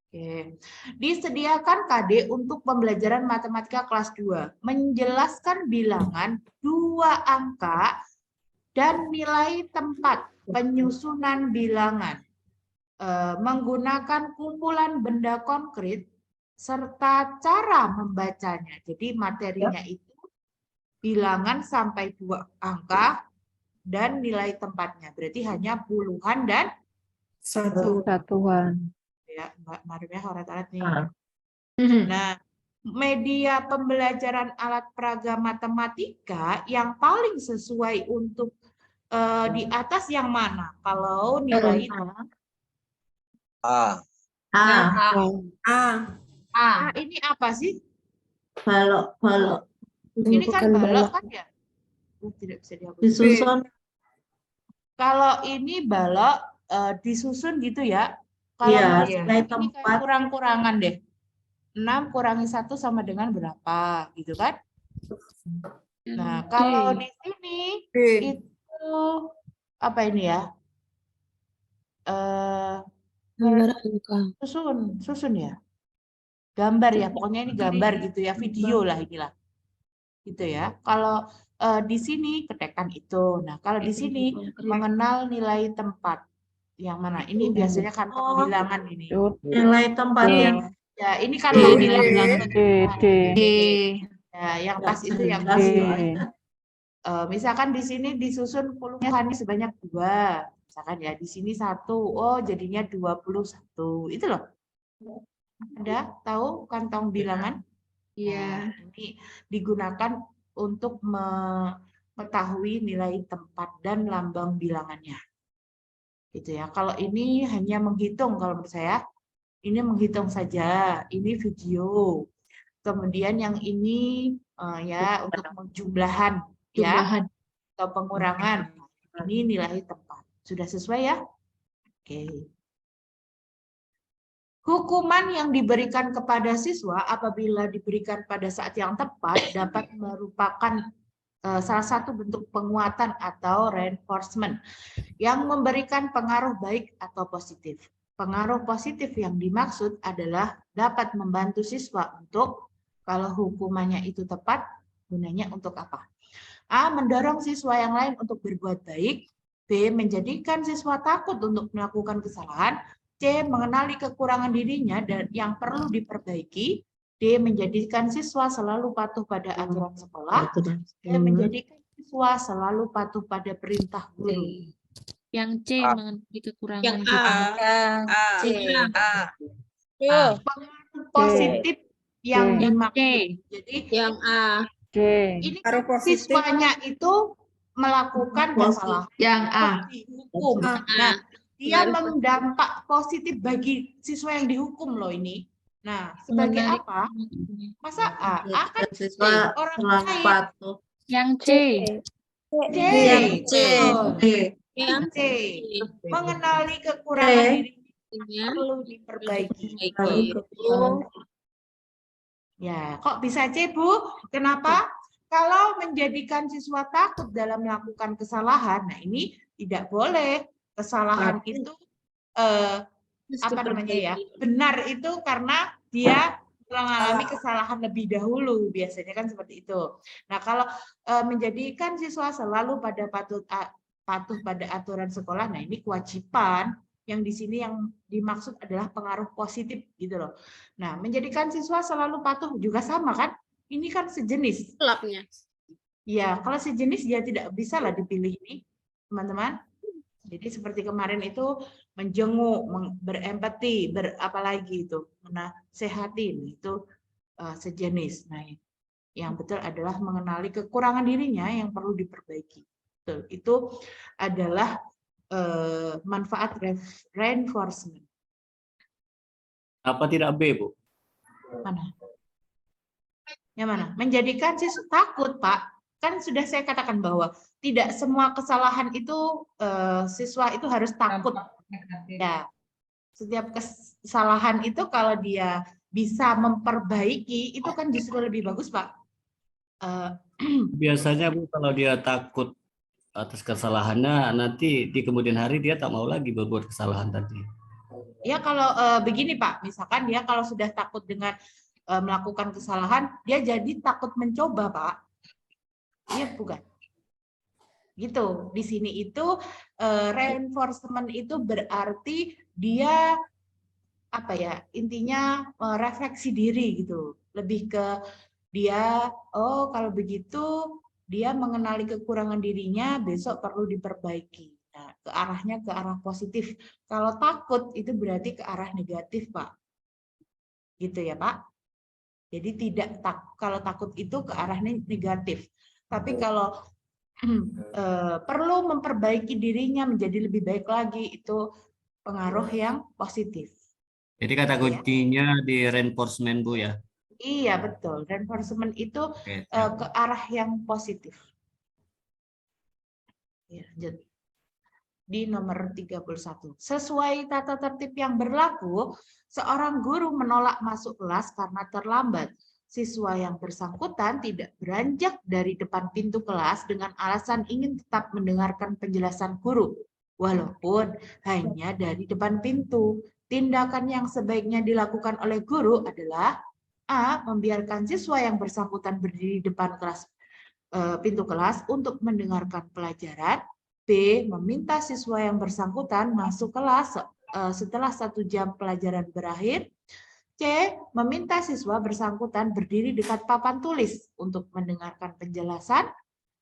Oke. Disediakan KD untuk pembelajaran matematika kelas 2. Menjelaskan bilangan 2 angka dan nilai tempat penyusunan bilangan. Menggunakan kumpulan benda konkret serta cara membacanya. Jadi materinya itu bilangan sampai 2 angka dan nilai tempatnya. Berarti hanya puluhan dan satuan. Ya, Mbak Maria horat-horat nih. Nah, media pembelajaran alat peraga matematika yang paling sesuai untuk di atas yang mana? Kalau nilai A. A, ini apa sih? Balok. Ini kan balok kan ya? Tidak bisa dihapus. Disusun. Kalau ini balok disusun gitu ya. Kalau Iya, menurut nilai saya ini kayak tempat. kurang-kurangan deh. 6 kurangi 1 sama dengan berapa? Gitu kan? Nah, kalau di sini itu apa ini ya? Susun ya. Gambar ya, pokoknya ini gambar gitu ya, video lah inilah. Gitu ya. Kalau di sini ketekan itu. Nah, kalau di sini mengenal nilai tempat. Yang mana? Ini biasanya kantong bilangan ini. Nilai tempat yang Ya, ini kantong bilangan. D. Ya, yang pas itu yang di misalkan di sini disusun puluhan sebanyak 2. Misalkan ya di sini 1. Oh, jadinya 21. Itu loh. Ada tahu kantong bilangan? Iya. Nah, ini digunakan untuk mengetahui nilai tempat dan lambang bilangannya. Gitu ya. Kalau ini hanya menghitung kalau menurut saya. Ini menghitung saja. Ini video. Kemudian yang ini ya untuk penjumlahan ya atau pengurangan. Ini nilai tempat. Sudah sesuai ya? Oke. Hukuman yang diberikan kepada siswa apabila diberikan pada saat yang tepat dapat merupakan salah satu bentuk penguatan atau reinforcement yang memberikan pengaruh baik atau positif. Pengaruh positif yang dimaksud adalah dapat membantu siswa untuk, kalau hukumannya itu tepat, gunanya untuk apa? A. Mendorong siswa yang lain untuk berbuat baik. B. Menjadikan siswa takut untuk melakukan kesalahan. C. Mengenali kekurangan dirinya dan yang perlu diperbaiki. D. Menjadikan siswa selalu patuh pada aturan sekolah. D. Menjadikan siswa selalu patuh pada perintah guru. Yang C mengenai kekurangan Yang Pengaruh positif yang dimaksud. Jadi yang A. ini siswanya itu melakukan kesalahan. Yang A. Dihukum. Nah, dia mendampak positif bagi siswa yang dihukum loh ini. Nah, sebagai apa? Masa A? A kan siswa orang selalu lain. patuh. Yang C. Yang C. Mengenali kekurangan diri perlu diperbaiki. Ya, kok bisa C, Bu? Kenapa? Kalau menjadikan siswa takut dalam melakukan kesalahan, nah ini tidak boleh. Kesalahan itu apa namanya ya? Benar itu karena dia mengalami kesalahan lebih dahulu, biasanya kan seperti itu. Nah, kalau menjadikan siswa selalu patuh pada aturan sekolah, nah ini kewajiban. Yang di sini yang dimaksud adalah pengaruh positif gitu loh. Nah, menjadikan siswa selalu patuh juga sama kan? Ini kan sejenis. Klubnya. Ya, kalau sejenis ya tidak bisa lah dipilih ini, teman-teman. Jadi seperti kemarin itu menjenguk, berempati, apalagi itu menasehatin itu sejenis. Nah, yang betul adalah mengenali kekurangan dirinya yang perlu diperbaiki. Betul. Itu adalah manfaat reinforcement. Apa tidak B, Bu? Mana? Yang mana? Menjadikan siswa takut, Pak. Kan sudah saya katakan bahwa tidak semua kesalahan itu siswa itu harus takut. Ya, setiap kesalahan itu kalau dia bisa memperbaiki itu kan justru lebih bagus, Pak. Biasanya Bu, kalau dia takut atas kesalahannya, nanti di kemudian hari dia tak mau lagi berbuat kesalahan tadi. Ya kalau begini Pak, misalkan dia kalau sudah takut dengan melakukan kesalahan, dia jadi takut mencoba, Pak. Iya bukan? Gitu. Di sini itu reinforcement itu berarti dia apa ya? Intinya refleksi diri gitu. Lebih ke dia, oh kalau begitu dia mengenali kekurangan dirinya, besok perlu diperbaiki. Nah, ke arahnya ke arah positif. Kalau takut itu berarti ke arah negatif, Pak. Gitu ya, Pak. Jadi tidak kalau takut itu ke arah negatif. Tapi kalau perlu memperbaiki dirinya menjadi lebih baik lagi, itu pengaruh yang positif. Jadi kata kuncinya di reinforcement Bu ya. Iya, betul. Reinforcement itu Oke. ke arah yang positif. Ya, lanjut. Di nomor 31. Sesuai tata tertib yang berlaku, seorang guru menolak masuk kelas karena terlambat. Siswa yang bersangkutan tidak beranjak dari depan pintu kelas dengan alasan ingin tetap mendengarkan penjelasan guru, walaupun hanya dari depan pintu. Tindakan yang sebaiknya dilakukan oleh guru adalah A. Membiarkan siswa yang bersangkutan berdiri di depan kelas, pintu kelas untuk mendengarkan pelajaran. B. Meminta siswa yang bersangkutan masuk kelas setelah 1 jam pelajaran berakhir. C. Meminta siswa bersangkutan berdiri dekat papan tulis untuk mendengarkan penjelasan.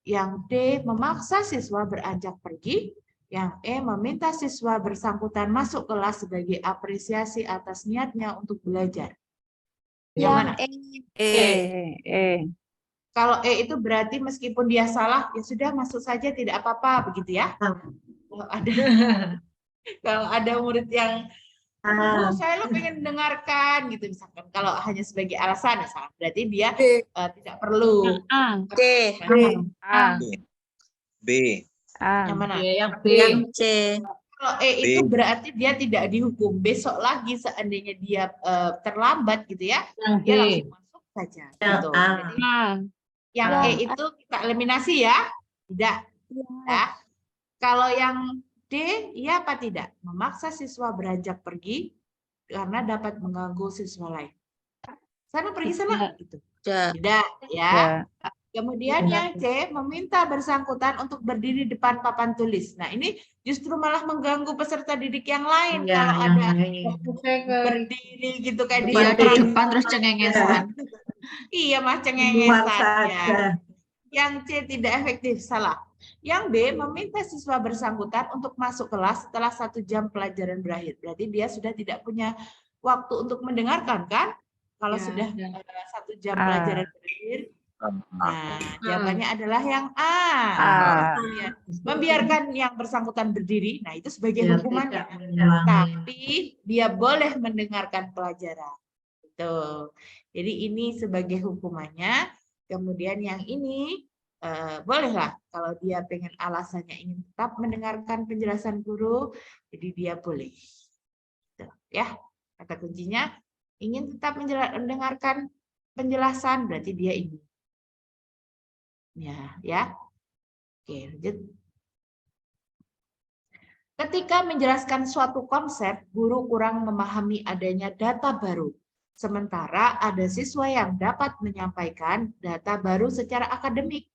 Yang D. Memaksa siswa beranjak pergi. Yang E. Meminta siswa bersangkutan masuk kelas sebagai apresiasi atas niatnya untuk belajar. Yang mana? Kalau E itu berarti meskipun dia salah, ya sudah masuk saja tidak apa-apa, begitu ya. Kalau ada murid yang saya lo pengen dengarkan gitu misalkan, kalau hanya sebagai alasan misalkan, berarti dia tidak perlu. C. B. Yang mana? Yang C. Kalau E itu berarti dia tidak dihukum. Besok lagi seandainya dia terlambat gitu ya, dia langsung masuk saja. Gitu. Jadi, yang E itu kita eliminasi ya, tidak. Ya. Kalau yang D, iya apa tidak? Memaksa siswa beranjak pergi karena dapat mengganggu siswa lain. Sana pergi sana, gitu. Tidak, ya. Kemudian yang C, meminta bersangkutan untuk berdiri depan papan tulis. Nah, ini justru malah mengganggu peserta didik yang lain kalau ada berdiri gitu kayak Di depan terus cengengesan. Iya, mah cengengesan ya. Yang C tidak efektif, salah. Yang B, meminta siswa bersangkutan untuk masuk kelas setelah 1 jam pelajaran berakhir. Berarti dia sudah tidak punya waktu untuk mendengarkan, kan? Kalau sudah 1 jam pelajaran berakhir. Nah, jawabannya adalah yang A. Ya. Membiarkan yang bersangkutan berdiri, nah itu sebagai hukumannya. Tapi dia boleh mendengarkan pelajaran. Gitu. Jadi ini sebagai hukumannya. Kemudian yang ini bolehlah kalau dia pengen alasannya ingin tetap mendengarkan penjelasan guru, jadi dia boleh. Gitu, ya, kata kuncinya ingin tetap mendengarkan penjelasan berarti dia ingin. Ya. Oke, lanjut. Ketika menjelaskan suatu konsep, guru kurang memahami adanya data baru. Sementara ada siswa yang dapat menyampaikan data baru secara akademik.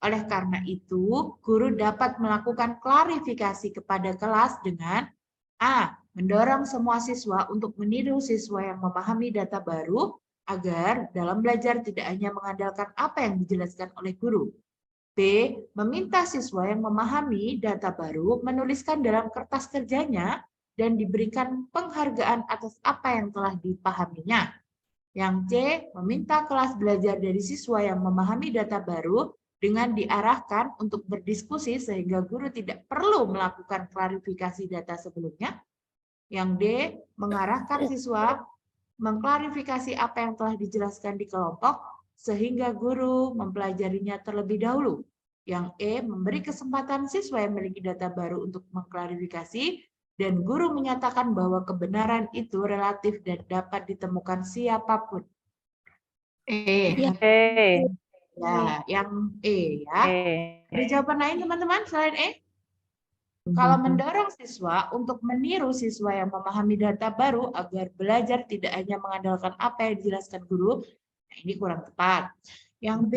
Oleh karena itu, guru dapat melakukan klarifikasi kepada kelas dengan A. Mendorong semua siswa untuk meniru siswa yang memahami data baru agar dalam belajar tidak hanya mengandalkan apa yang dijelaskan oleh guru. B. Meminta siswa yang memahami data baru menuliskan dalam kertas kerjanya dan diberikan penghargaan atas apa yang telah dipahaminya. Yang C. Meminta kelas belajar dari siswa yang memahami data baru dengan diarahkan untuk berdiskusi sehingga guru tidak perlu melakukan klarifikasi data sebelumnya. Yang D. Mengarahkan siswa mengklarifikasi apa yang telah dijelaskan di kelompok sehingga guru mempelajarinya terlebih dahulu. Yang E. Memberi kesempatan siswa yang memiliki data baru untuk mengklarifikasi dan guru menyatakan bahwa kebenaran itu relatif dan dapat ditemukan siapapun. Ya, yang E ya. Ada jawaban lain teman-teman selain E? Kalau mendorong siswa untuk meniru siswa yang memahami data baru agar belajar tidak hanya mengandalkan apa yang dijelaskan guru, nah ini kurang tepat. Yang B,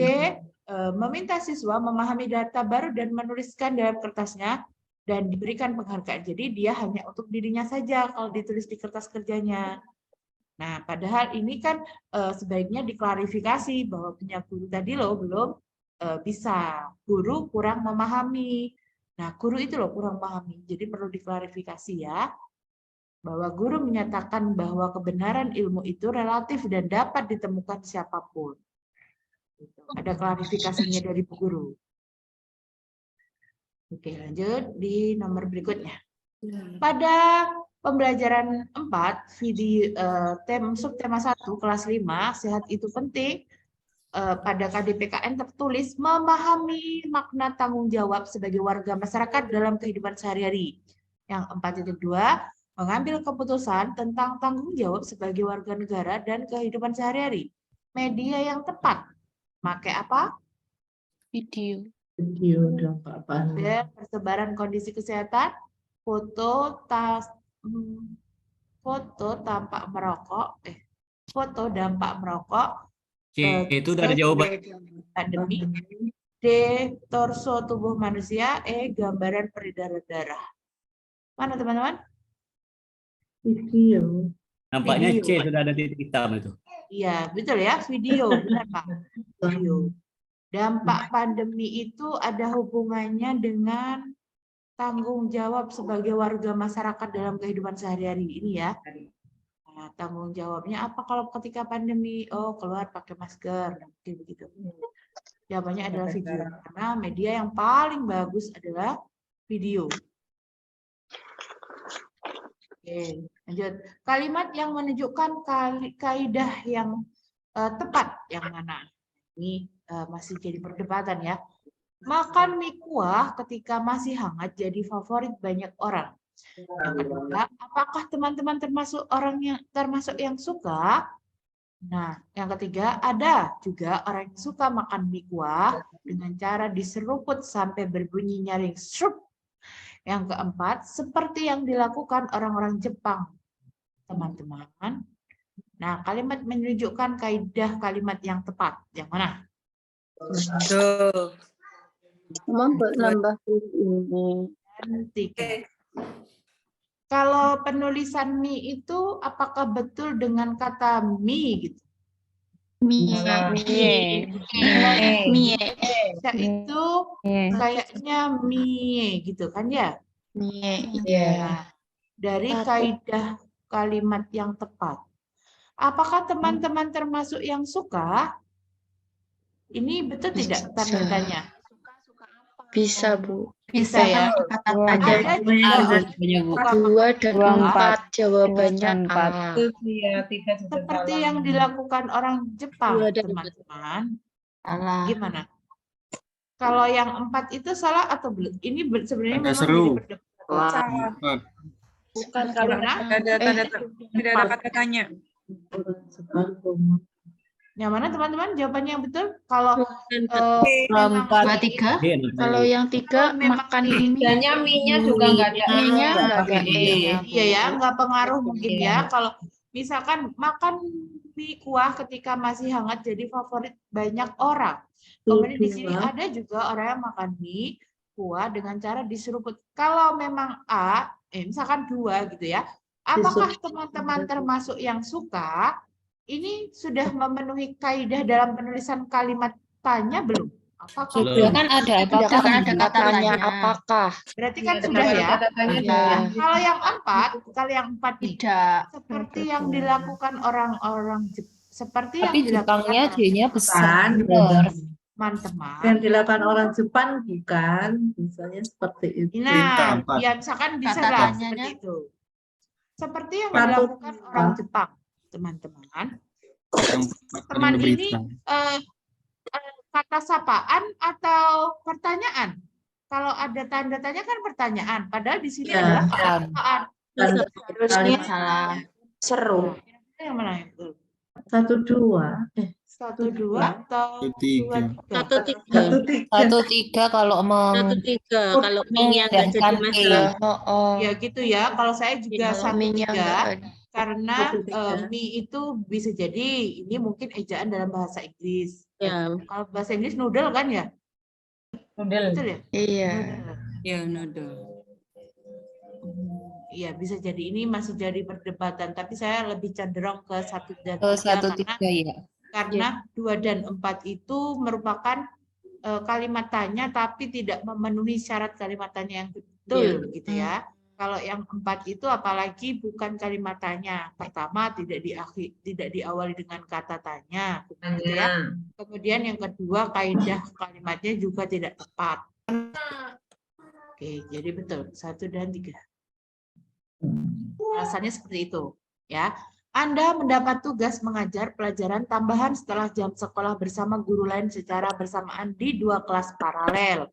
meminta siswa memahami data baru dan menuliskan dalam kertasnya dan diberikan penghargaan. Jadi dia hanya untuk dirinya saja kalau ditulis di kertas kerjanya. Nah, padahal ini kan sebaiknya diklarifikasi bahwa punya guru tadi loh belum bisa. Guru kurang memahami. Nah, guru itu loh kurang memahami. Jadi perlu diklarifikasi ya. Bahwa guru menyatakan bahwa kebenaran ilmu itu relatif dan dapat ditemukan siapapun. Ada klarifikasinya dari bu guru. Oke, lanjut di nomor berikutnya. Pada Pembelajaran 4, video subtema 1 kelas 5, sehat itu penting. Pada KDPKN tertulis memahami makna tanggung jawab sebagai warga masyarakat dalam kehidupan sehari-hari. Yang 4.2, mengambil keputusan tentang tanggung jawab sebagai warga negara dan kehidupan sehari-hari. Media yang tepat. Pakai apa? Video. Video dampak pandemi. Dan persebaran kondisi kesehatan, foto tampak merokok, foto dampak merokok, C itu udah ada jawaban. pandemi, D torso tubuh manusia, E gambaran peredaran darah. Mana teman-teman? Video. Nampaknya Video. C sudah ada titik hitam itu. Iya, betul ya, video, benar Pak. Video. Dampak pandemi itu ada hubungannya dengan tanggung jawab sebagai warga masyarakat dalam kehidupan sehari-hari ini ya. Nah, tanggung jawabnya apa kalau ketika pandemi? Oh, keluar pakai masker, begitu. Jawabannya adalah video. Karena media yang paling bagus adalah video. Oke, lanjut. Kalimat yang menunjukkan kaidah yang tepat yang mana? Ini masih jadi perdebatan ya. Makan mie kuah ketika masih hangat jadi favorit banyak orang. Yang kedua, apakah teman-teman termasuk yang suka? Nah, yang ketiga, ada juga orang yang suka makan mie kuah dengan cara diseruput sampai berbunyi nyaring srup. Yang keempat, seperti yang dilakukan orang-orang Jepang. Teman-teman. Nah, kalimat menunjukkan kaidah kalimat yang tepat. Yang mana? Nambah ini. Tiga. Kalau penulisan mie itu apakah betul dengan kata mie gitu? Mie. Ya, itu kayaknya mie gitu kan ya? Nah, dari kaidah kalimat yang tepat. Apakah teman-teman termasuk yang suka? Ini betul tidak tanda-tandanya? Bisa, Bu. Bisa ya. Ada juga suka 2 dan makan 4 jawabannya A. seperti yang dilakukan orang Jepang, Dua dan teman-teman. Gimana? Kalau yang 4 itu salah atau belum? Ini sebenarnya Agak memang seru. jadi perdebatan. Bukan kalau Tidak ada kata tanya. Yang mana teman-teman jawabannya yang betul? Kalau Dua, tiga. D nanti. Kalau yang 3 makan ini mie-nya juga nggak ada. mie-nya nggak ada iya ya, nggak pengaruh mungkin ya. Kalau misalkan makan mie kuah ketika masih hangat jadi favorit banyak orang. Kemudian di sini ada juga orang yang makan mie kuah dengan cara diseruput. Kalau memang A, misalkan 2 gitu ya. Apakah teman-teman termasuk yang suka? Ini sudah memenuhi kaidah dalam penulisan kalimat tanya belum? Apakah Belum. Kan ada Kan ada apakah? katanya apakah. Berarti kan sudah ya. Iya. Kalau yang 4 nih, Tidak. seperti yang dilakukan orang-orang seperti yang Tapi Jepangnya dilakukan D-nya besar. teman-teman. yang dilakukan orang Jepang bukan, misalnya seperti itu. Nah, Empat. ya misalkan bisa Kata lah tanyanya. seperti itu. Seperti yang Satu. dilakukan orang Jepang, teman-teman. Teman ini kata sapaan atau pertanyaan? Kalau ada tanda tanya kan pertanyaan, padahal di sini Ya. adalah kata sapaan. Harusnya Salah. seru. Yang mana yang betul? 1, 2. 1, 2 atau 2, 3? 1, 3. 1, 3 kalau 1, 3. Kalau mie-nya nggak jadi masalah. Ya gitu ya. Kalau saya juga Kalau 1, mie-nya 3 nggak ada. karena 1, 3. mie itu bisa jadi ini mungkin ejaan dalam bahasa Inggris. Ya. Kalau bahasa Inggris noodle kan ya? Betul ya? Iya. Noodle. Ya, noodle. Iya, bisa jadi ini masih jadi perdebatan, tapi saya lebih cenderung ke 1 dan 3 1, 3 ya. karena 2 dan 4 itu merupakan kalimat tanya tapi tidak memenuhi syarat kalimat tanya yang betul gitu ya. Kalau yang 4 itu apalagi bukan kalimat tanya. Pertama tidak diawali dengan kata tanya, gitu ya. Kemudian yang kedua kaidah kalimatnya juga tidak tepat. Oke, jadi betul 1 dan 3. Alasannya seperti itu, ya. Anda mendapat tugas mengajar pelajaran tambahan setelah jam sekolah bersama guru lain secara bersamaan di 2 kelas paralel.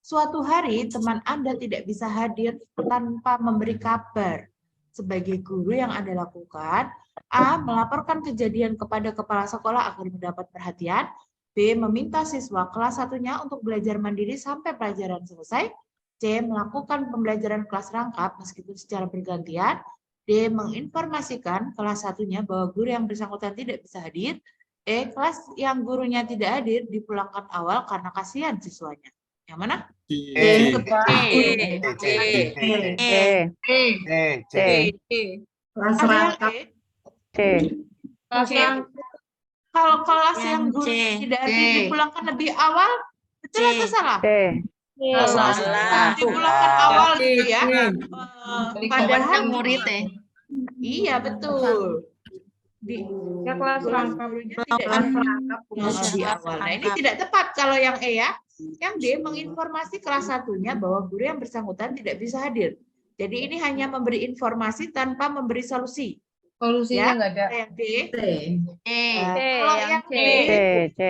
Suatu hari teman Anda tidak bisa hadir tanpa memberi kabar. Sebagai guru yang Anda lakukan, A. Melaporkan kejadian kepada kepala sekolah agar mendapat perhatian. B. Meminta siswa kelas 1-nya untuk belajar mandiri sampai pelajaran selesai. C. Melakukan pembelajaran kelas rangkap meskipun secara bergantian. D. Menginformasikan kelas 1-nya bahwa guru yang bersangkutan tidak bisa hadir. E. Kelas yang gurunya tidak hadir dipulangkan awal karena kasihan siswanya. Yang mana? Kelas Ada yang rangkap. E? Kelas rangkap. Kalau kelas yang guru tidak hadir dipulangkan lebih awal, betul atau salah? Salah. Dipulangkan awal gitu ya. Padahal Padahal murid ya. iya betul. Di Ya kelas rangkap. gurunya tidak dipulangkan lebih awal. Nah, ini tidak tepat kalau yang E ya. Yang D menginformasi kelas 1-nya bahwa guru yang bersangkutan tidak bisa hadir. Jadi ini hanya memberi informasi tanpa memberi solusi. Solusinya nggak ada. Yang D. Eh, Kalau yang C, C.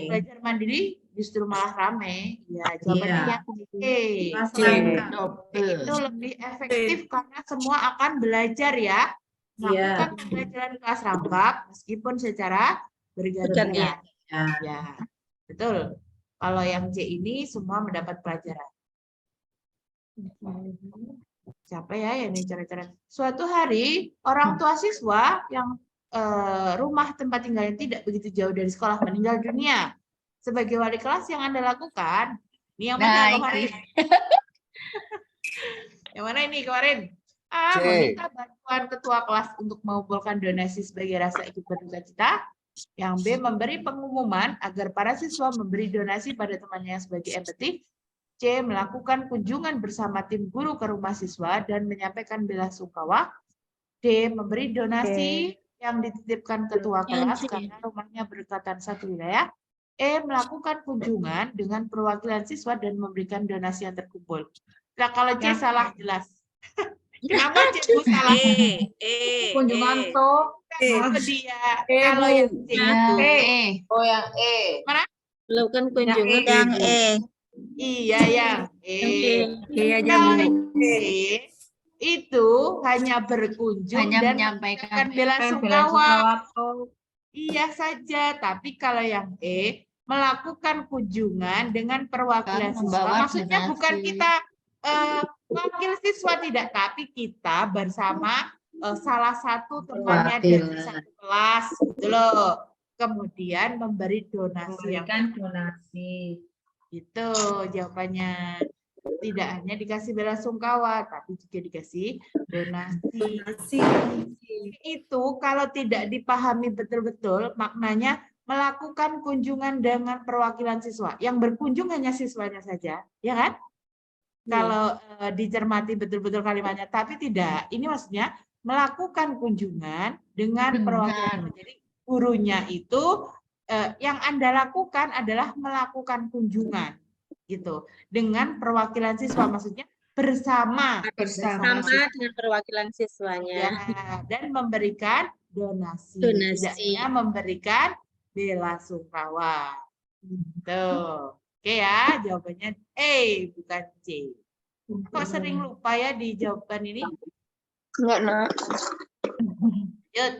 belajar mandiri justru malah rame. Ya, jawabannya yang E. Kelas rangkap. Itu lebih efektif karena semua akan belajar ya. Melakukan pembelajaran kelas rangkap meskipun secara bergantian. Ya, betul. Kalau yang C ini semua mendapat pelajaran. Siapa ya yang ini cara-cara? Suatu hari orang tua siswa yang rumah tempat tinggalnya tidak begitu jauh dari sekolah meninggal dunia. Sebagai wali kelas yang Anda lakukan, ini yang mana kemarin? Yang mana ini kemarin? A. Meminta bantuan ketua kelas untuk mengumpulkan donasi sebagai rasa ikut berduka cita. Yang B. Memberi pengumuman agar para siswa memberi donasi pada temannya sebagai empati. C. Melakukan kunjungan bersama tim guru ke rumah siswa dan menyampaikan bela sungkawa. D. Memberi donasi yang dititipkan ketua kelas karena rumahnya berdekatan satu wilayah. E. Melakukan kunjungan dengan perwakilan siswa dan memberikan donasi yang terkumpul. Nah, kalau C salah jelas. Kenapa C salah? Kunjungan tuh. Itu dia. Kalau yang C itu. Oh yang E. Melakukan kunjungan yang Iya yang E. Iya Kalau yang E itu hanya berkunjung Hanya dan menyampaikan bela sungkawa. Iya saja, tapi kalau yang E melakukan kunjungan dengan perwakilan siswa, membawa maksudnya donasi. bukan kita wakil siswa tidak, tapi kita bersama salah satu temannya dari satu kelas, gitu loh. Kemudian memberi donasi yang donasi. itu jawabannya. Tidak hanya dikasih bela sungkawa, tapi juga dikasih donasi. Itu kalau tidak dipahami betul-betul, maknanya melakukan kunjungan dengan perwakilan siswa. Yang berkunjung hanya siswanya saja, ya kan? Kalau dicermati betul-betul kalimatnya, tapi tidak. Ini maksudnya melakukan kunjungan dengan perwakilan. Jadi gurunya itu yang Anda lakukan adalah melakukan kunjungan gitu dengan perwakilan siswa, maksudnya bersama dengan perwakilan siswanya. ya, dan memberikan donasi. Donasi. Tidak hanya memberikan bela sungkawa. Tuh. Oke ya, jawabannya E bukan C. Kok sering lupa ya di jawaban ini? Enggak, Nak. Lanjut.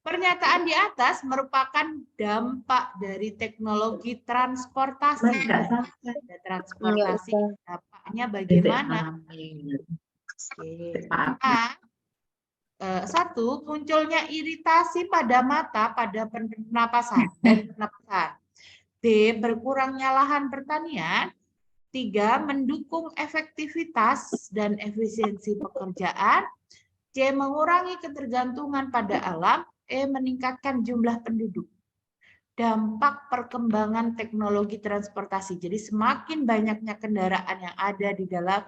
Pernyataan di atas merupakan dampak dari teknologi transportasi. Ada transportasi, dampaknya bagaimana? Oke. A. Satu, munculnya iritasi pada mata pada pernapasan dan pernapasan. B. Berkurangnya lahan pertanian. 3. Mendukung efektivitas dan efisiensi pekerjaan. C. Mengurangi ketergantungan pada alam. E. Meningkatkan jumlah penduduk. Dampak perkembangan teknologi transportasi. Jadi semakin banyaknya kendaraan yang ada di dalam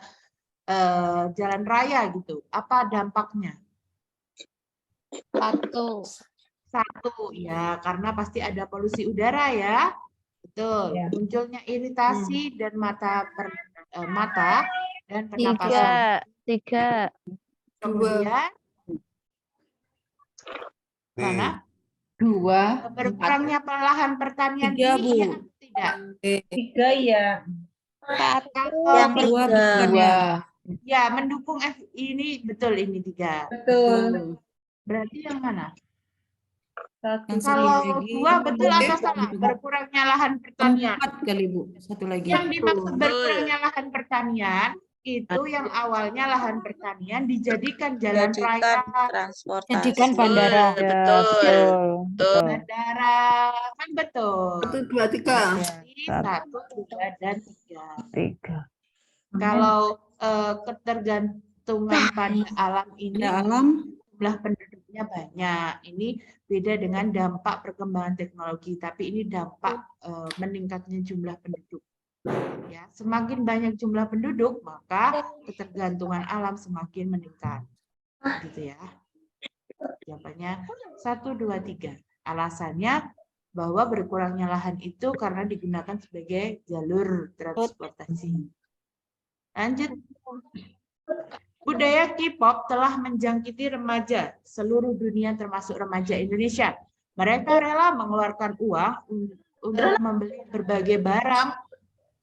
jalan raya gitu. Apa dampaknya? Satu, ya karena pasti ada polusi udara ya. Betul. Ya. Munculnya iritasi dan mata dan pernapasan. 3. Kemudian Mana? 2. Berkurangnya lahan pertanian 3, ini iya Bu. atau tidak? 3 ya. Kalau Yang 2 tiga. bukannya. ya mendukung ini betul ini 3. Betul. Berarti yang mana? Yang Kalau 2 betul atau salah? Berkurangnya lahan pertanian. 4 kali, Bu. Satu lagi. Yang dimaksud berkurangnya lahan pertanian itu yang awalnya lahan pertanian dijadikan jalan raya, Transportasi. Jadikan bandara. Betul. bandara, kan betul. 1, 2, 3. Jadi 1, 2, dan 3. 3. Kalau ketergantungan pada alam ini Ada alam. jumlah penduduknya banyak. Ini beda dengan dampak perkembangan teknologi, tapi ini dampak meningkatnya jumlah penduduk. Ya, semakin banyak jumlah penduduk, maka ketergantungan alam semakin meningkat. Gitu ya. Jawabannya 1, 2, 3. Alasannya bahwa berkurangnya lahan itu karena digunakan sebagai jalur transportasi. Lanjut. Budaya K-pop telah menjangkiti remaja seluruh dunia termasuk remaja Indonesia. Mereka rela mengeluarkan uang untuk membeli berbagai barang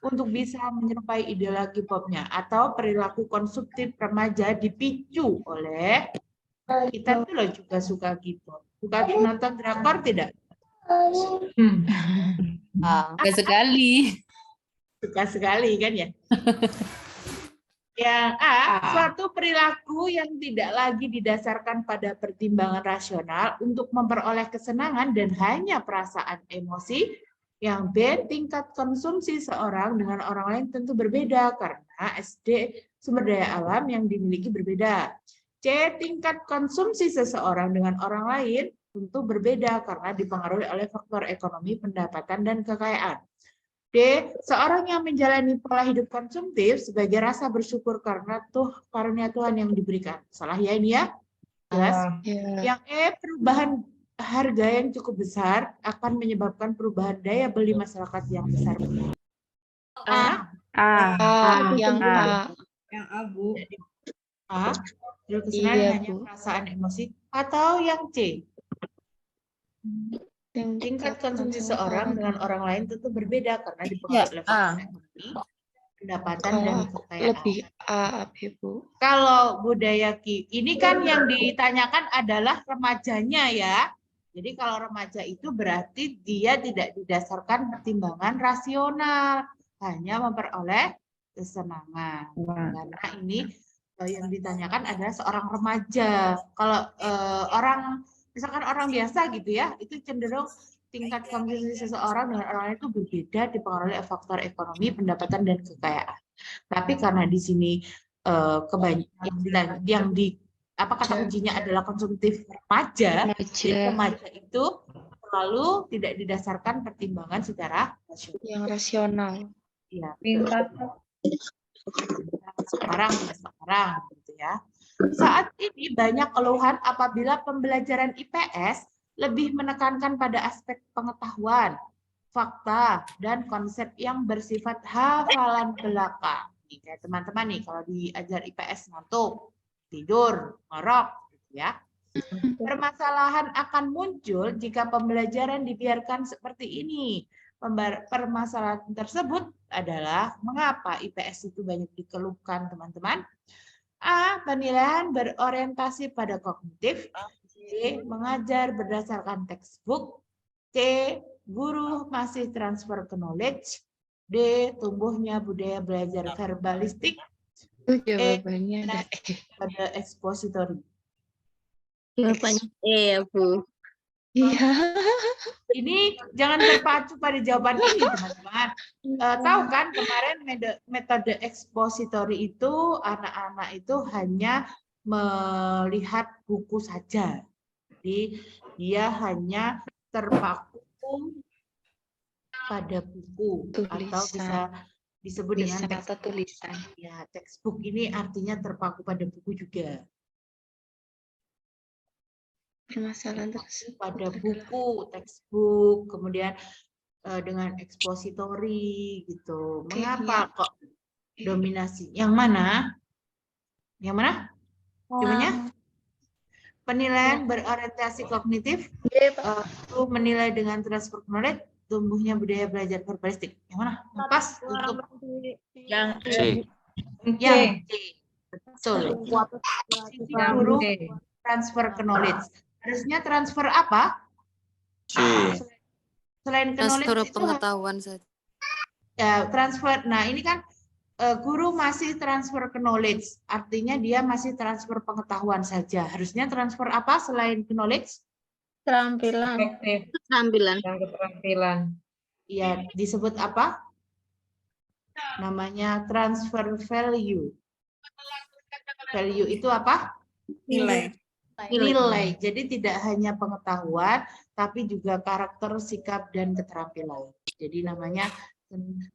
untuk bisa menyerupai idola K-popnya, atau perilaku konsumtif remaja dipicu oleh kita tuh loh juga suka K-pop. Suka nonton drakor tidak? Enggak sekali. Suka sekali kan ya? Yang A, suatu perilaku yang tidak lagi didasarkan pada pertimbangan rasional untuk memperoleh kesenangan dan hanya perasaan emosi. Yang B, tingkat konsumsi seorang dengan orang lain tentu berbeda karena SD sumber daya alam yang dimiliki berbeda. C, tingkat konsumsi seseorang dengan orang lain tentu berbeda karena dipengaruhi oleh faktor ekonomi, pendapatan, dan kekayaan. D, seorang yang menjalani pola hidup konsumtif sebagai rasa bersyukur karena karunia Tuhan yang diberikan. Salah ya ini ya? Jelas? Yang E, perubahan harga yang cukup besar akan menyebabkan perubahan daya beli masyarakat yang besar. Yang A. Yang A, Bu. A, kesenangan hanya perasaan emosi, atau yang C, tingkat konsumsi seorang dengan orang lain tentu berbeda karena dipengaruhi oleh faktor ekonomi, pendapatan, dan kekayaan. Lebih A, Bu. Kalau budaya ini kan yang ditanyakan adalah remajanya ya. Jadi kalau remaja itu berarti dia tidak didasarkan pertimbangan rasional, hanya memperoleh kesenangan. Karena ini yang ditanyakan adalah seorang remaja. Kalau misalkan orang biasa gitu ya, itu cenderung tingkat konsumsi seseorang dengan orang lain itu berbeda, dipengaruhi oleh faktor ekonomi, pendapatan, dan kekayaan. Tapi karena di sini kebanyakan yang kata ujinya adalah konsumtif remaja, jadi remaja itu selalu tidak didasarkan pertimbangan secara rasional. Yang rasional. Iya. Tingkat Sekarang gitu ya. Saat ini banyak keluhan apabila pembelajaran IPS lebih menekankan pada aspek pengetahuan, fakta, dan konsep yang bersifat hafalan belaka. Nih, kayak teman-teman nih kalau diajar IPS ngantuk, tidur, ngorok, gitu ya. Permasalahan akan muncul jika pembelajaran dibiarkan seperti ini. Permasalahan tersebut adalah mengapa IPS itu banyak dikeluhkan, teman-teman. A, penilaian berorientasi pada kognitif. B, mengajar berdasarkan textbook. C, guru masih transfer ke knowledge. D, tumbuhnya budaya belajar verbalistik. Jawabannya ada Pada expository. Jawabannya E ya, Bu. Iya. Ini jangan terpacu pada jawaban ini, teman-teman. Tahu kan kemarin metode expository itu anak-anak itu hanya melihat buku saja. Jadi dia hanya terpaku pada buku atau bisa disebut dengan tulisan. Ya, textbook ini artinya terpaku pada buku juga. Permasalahan tersebut Pada buku, textbook, kemudian dengan expository gitu. Mengapa kok dominasi? Yang mana? Yang mana? Jawabannya? Penilaian berorientasi kognitif, guru menilai dengan transfer knowledge, tumbuhnya budaya belajar verbalistik. Yang mana? Yang pas untuk Yang C. yang C. Betul. Sisi guru transfer knowledge. Harusnya transfer apa? C. Selain knowledge itu pengetahuan saja. ya, transfer. Nah, ini kan guru masih transfer knowledge, artinya dia masih transfer pengetahuan saja. Harusnya transfer apa selain knowledge? Keterampilan. efektif. Keterampilan. Yang keterampilan. Ya, disebut apa? Namanya transfer value. Value itu apa? Nilai. Nilai. Jadi tidak hanya pengetahuan, tapi juga karakter, sikap, dan keterampilan. Jadi namanya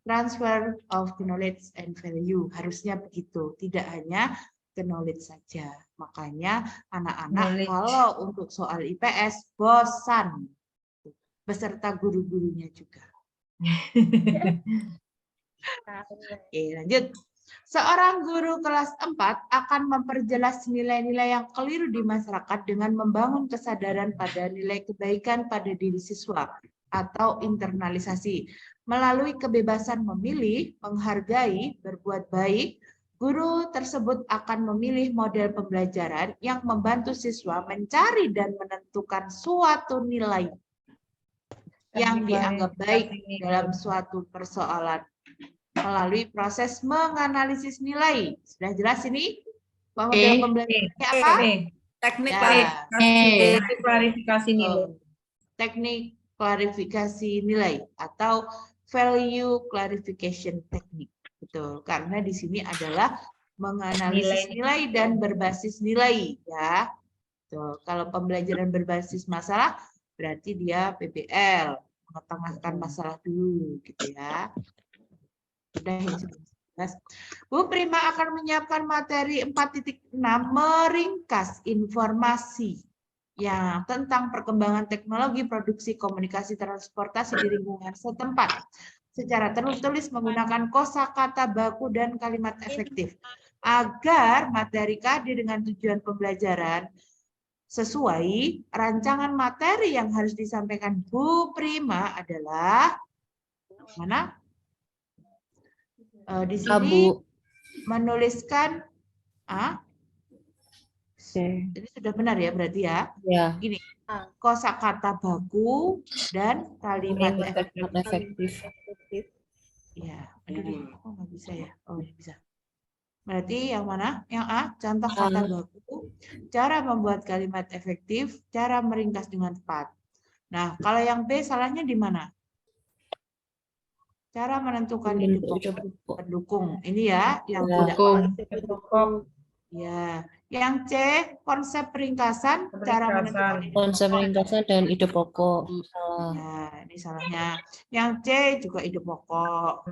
transfer of knowledge and value. Harusnya begitu. Tidak hanya knowledge saja. Makanya anak-anak kalau untuk soal IPS bosan. Beserta guru-gurunya juga. Oke, lanjut. Seorang guru kelas 4 akan memperjelas nilai-nilai yang keliru di masyarakat dengan membangun kesadaran pada nilai kebaikan pada diri siswa atau internalisasi. Melalui kebebasan memilih, menghargai, berbuat baik, guru tersebut akan memilih model pembelajaran yang membantu siswa mencari dan menentukan suatu nilai yang dianggap baik dalam suatu persoalan melalui proses menganalisis nilai. Sudah jelas ini? Model pembelajarannya apa? Teknik Ya. Klarifikasi nilai. Teknik klarifikasi nilai atau value clarification technique. Betul, karena di sini adalah menganalisis nilai dan berbasis nilai ya. Betul. Kalau pembelajaran berbasis masalah berarti dia PBL, mengetengahkan masalah dulu gitu ya. Sudah ini sudah jelas. Bu Prima akan menyiapkan materi 4.6 meringkas informasi yang tentang perkembangan teknologi produksi komunikasi transportasi di lingkungan setempat secara tertulis menggunakan kosakata baku dan kalimat efektif agar materi KD dengan tujuan pembelajaran sesuai. Rancangan materi yang harus disampaikan Bu Prima adalah mana? Di sini menuliskan jadi sudah benar ya berarti ya. Ya. Gini, kosakata baku dan kalimat Efektif. ya. Aduh, kok nggak bisa ya? Oh, ya bisa. Berarti yang mana? Yang A, contoh kata baku, cara membuat kalimat efektif, cara meringkas dengan tepat. Nah, kalau yang B salahnya di mana? Cara menentukan ide pokok pendukung. Ini ya, yang tidak Pokok. ya. Yang C, konsep ringkasan, cara menentukan ide Konsep pokok. ringkasan dan ide pokok. Ya, ini salahnya. Yang C juga ide pokok.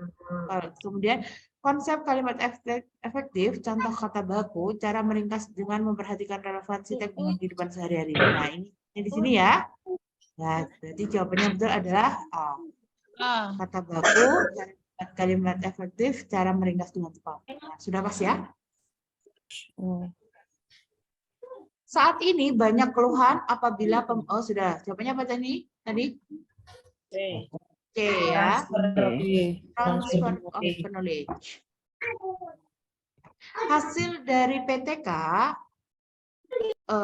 Kemudian konsep kalimat efektif, contoh kata baku, cara meringkas dengan memperhatikan relevansi teks dengan kehidupan sehari-hari. Nah, ini di sini ya. Nah, berarti jawabannya betul adalah A. Kata baku, kalimat efektif, cara meringkas dengan tepat. Nah, sudah pas ya? Saat ini banyak keluhan apabila sudah. Jawabannya apa tadi? C ya. Transfer of knowledge. Hasil dari PTK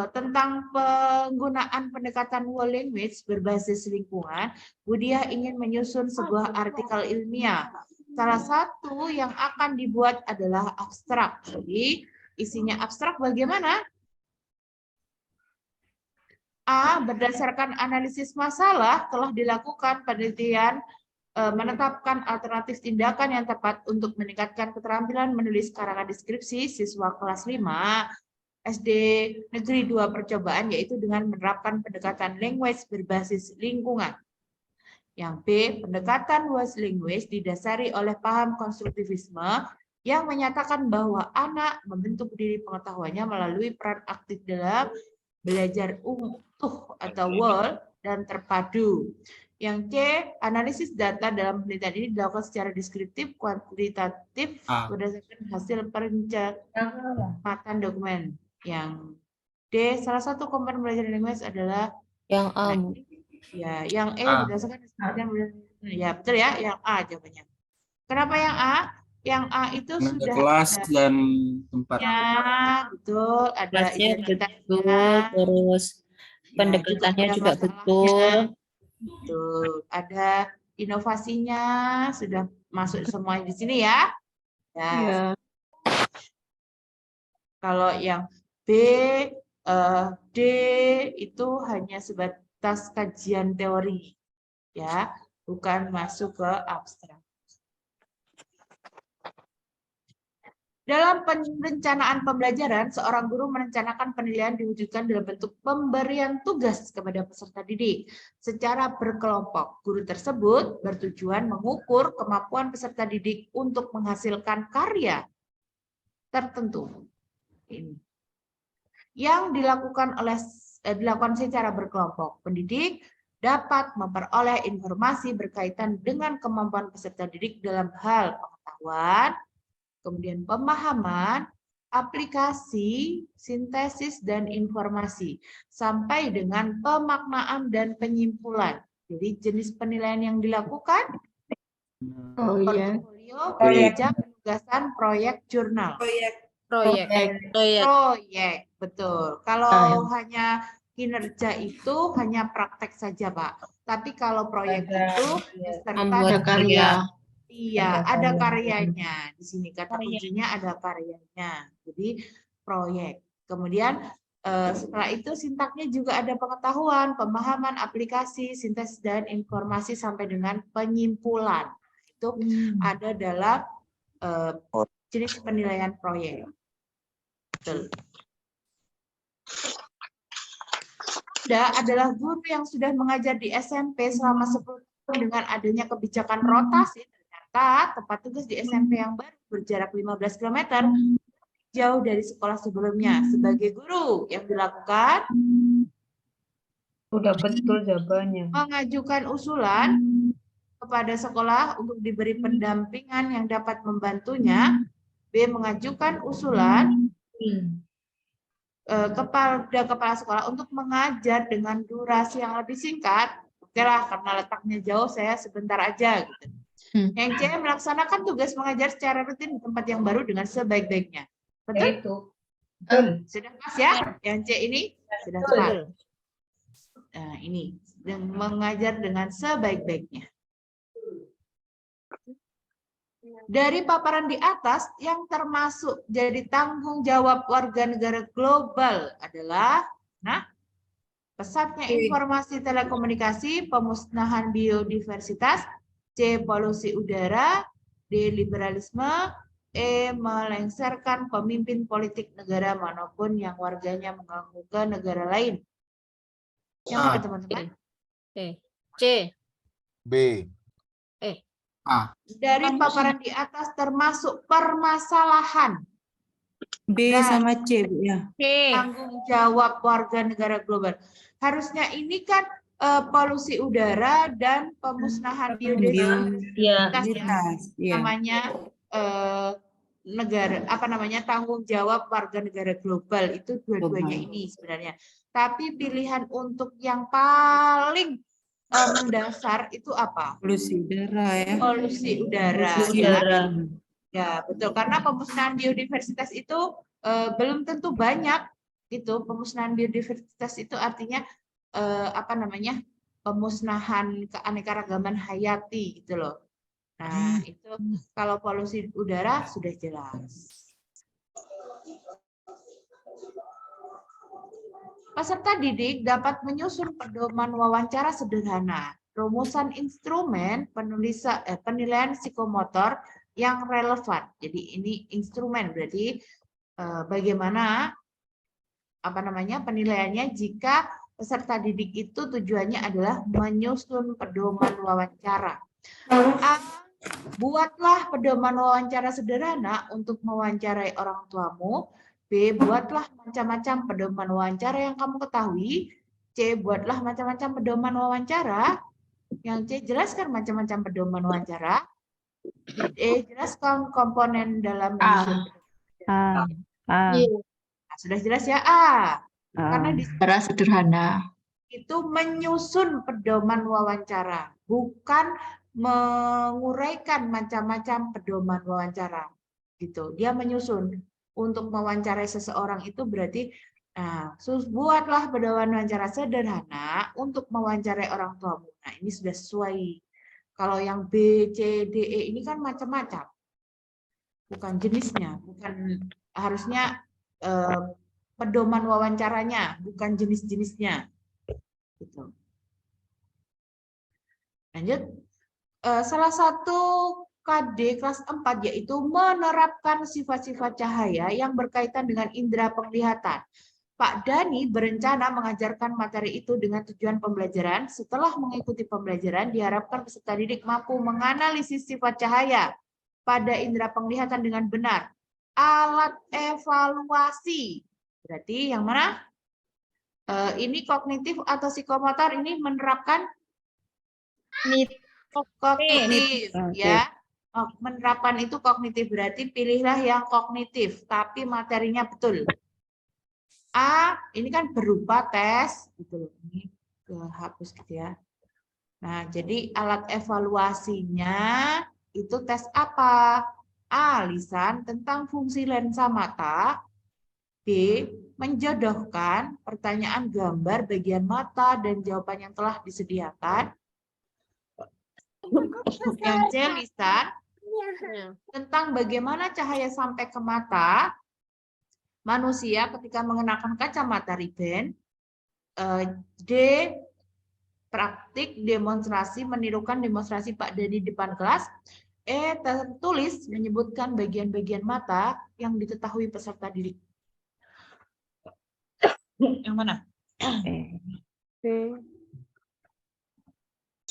tentang penggunaan pendekatan whole language berbasis lingkungan, Budia ingin menyusun sebuah artikel ilmiah. Salah satu yang akan dibuat adalah abstrak. Jadi isinya abstrak bagaimana? A. Berdasarkan analisis masalah telah dilakukan penelitian menetapkan alternatif tindakan yang tepat untuk meningkatkan keterampilan menulis karangan deskripsi siswa kelas 5 SD Negeri 2 percobaan, yaitu dengan menerapkan pendekatan language berbasis lingkungan. Yang B, pendekatan whole language didasari oleh paham konstruktivisme yang menyatakan bahwa anak membentuk diri pengetahuannya melalui peran aktif dalam belajar utuh atau whole dan terpadu. Yang C, analisis data dalam penelitian ini dilakukan secara deskriptif, kuantitatif berdasarkan hasil perencanaan dokumen. Yang D. Salah satu komponen belajar linguis adalah Yang A. nah, Bu. ya, yang E A. berdasarkan ya betul ya, yang A jawabannya. Kenapa yang A? Yang A itu Ada sudah kelas ada dan tempat. ya, betul, ada Kelasnya identitasnya, betul, terus ya, pendekatannya ada juga masalahnya, betul. betul, ada inovasinya, sudah masuk semua di sini ya. Ya. Ya. Kalau yang B, D itu hanya sebatas kajian teori, ya, bukan masuk ke abstrak. Dalam perencanaan pembelajaran, seorang guru merencanakan penilaian diwujudkan dalam bentuk pemberian tugas kepada peserta didik secara berkelompok. Guru tersebut bertujuan mengukur kemampuan peserta didik untuk menghasilkan karya tertentu. Ini yang dilakukan secara berkelompok. Pendidik dapat memperoleh informasi berkaitan dengan kemampuan peserta didik dalam hal pengetahuan, kemudian pemahaman, aplikasi, sintesis, dan informasi, sampai dengan pemaknaan dan penyimpulan. Jadi jenis penilaian yang dilakukan, portofolio, kerja, penugasan, proyek, jurnal. Proyek, betul. Kalau hanya kinerja itu hanya praktek saja, Pak. Tapi kalau proyek itu beserta Membuat karya. iya, ada karyanya. Di sini kata kuncinya ada karyanya. Jadi proyek. Kemudian setelah itu sintaknya juga ada pengetahuan, pemahaman, aplikasi, sintesis, dan informasi sampai dengan penyimpulan. Itu ada dalam jenis penilaian proyek. Betul. Adalah guru yang sudah mengajar di SMP selama 10 tahun dengan adanya kebijakan rotasi. Ternyata tempat tugas di SMP yang baru berjarak 15 km jauh dari sekolah sebelumnya. Sebagai guru yang dilakukan Udah betul jawabannya. mengajukan usulan kepada sekolah untuk diberi pendampingan yang dapat membantunya. B. Mengajukan usulan kepada kepala sekolah untuk mengajar dengan durasi yang lebih singkat. Oke lah, karena letaknya jauh, saya sebentar aja. Gitu. Yang C. Melaksanakan tugas mengajar secara rutin di tempat yang baru dengan sebaik-baiknya. Betul? Itu. Sudah pas ya? Yang C ini sudah tepat. Nah, ini mengajar dengan sebaik-baiknya. Dari paparan di atas, yang termasuk jadi tanggung jawab warga negara global adalah, nah, pesatnya informasi telekomunikasi, pemusnahan biodiversitas, C. Polusi udara, D. Liberalisme, E. Melengsarkan pemimpin politik negara manapun yang warganya mengganggu ke negara lain. Yang mana teman-teman? C. B. A. Dari paparan di atas termasuk permasalahan. B sama C, Bu, ya. Tanggung jawab warga negara global. Harusnya ini kan polusi udara dan pemusnahan biodiversitas ya. Namanya negara apa namanya tanggung jawab warga negara global itu dua-duanya ini sebenarnya. Tapi pilihan untuk yang paling mendasar itu apa? Polusi udara ya. Polusi udara. Polusi Ya. udara. Ya, betul. Karena pemusnahan biodiversitas itu belum tentu banyak. Itu pemusnahan biodiversitas itu artinya apa namanya? Pemusnahan keanekaragaman hayati gitu loh. Nah, itu kalau polusi udara sudah jelas. Peserta didik dapat menyusun pedoman wawancara sederhana, rumusan instrumen penilaian psikomotor yang relevan. Jadi ini instrumen berarti bagaimana apa namanya penilaiannya jika peserta didik itu tujuannya adalah menyusun pedoman wawancara. A. Buatlah pedoman wawancara sederhana untuk mewawancarai orang tuamu. B. Buatlah macam-macam pedoman wawancara yang kamu ketahui. C. Buatlah macam-macam pedoman wawancara. Yang C. Jelaskan macam-macam pedoman wawancara. D. Jelaskan komponen dalam menyusun. A. Nah, sudah jelas ya A. Karena di Cara sederhana. itu menyusun pedoman wawancara, bukan menguraikan macam-macam pedoman wawancara. Gitu. Dia menyusun. Untuk mewawancarai seseorang itu berarti buatlah pedoman wawancara sederhana untuk mewawancarai orang tuamu. Nah, ini sudah sesuai. Kalau yang B, C, D, E ini kan macam-macam. Bukan jenisnya, bukan harusnya pedoman wawancaranya, bukan jenis-jenisnya. Gitu. Lanjut. Salah satu KD kelas 4 yaitu menerapkan sifat-sifat cahaya yang berkaitan dengan indera penglihatan. Pak Dani berencana mengajarkan materi itu dengan tujuan pembelajaran. Setelah mengikuti pembelajaran, diharapkan peserta didik mampu menganalisis sifat cahaya pada indera penglihatan dengan benar. Alat evaluasi. Berarti yang mana? Ini kognitif atau psikomotor, ini menerapkan kognitif, ya. Menerapkan itu kognitif, berarti pilihlah yang kognitif, tapi materinya betul. A, ini kan berupa tes, gitu. Ini hapus gitu ya. Nah, jadi alat evaluasinya itu tes apa? A, lisan tentang fungsi lensa mata. B, menjodohkan pertanyaan gambar bagian mata dan jawaban yang telah disediakan. Yang C, lisan tentang bagaimana cahaya sampai ke mata manusia ketika mengenakan kacamata Ray-Ban. D, praktik demonstrasi menirukan demonstrasi Pak Dani depan kelas. E, tertulis menyebutkan bagian-bagian mata yang diketahui peserta didik. Yang mana?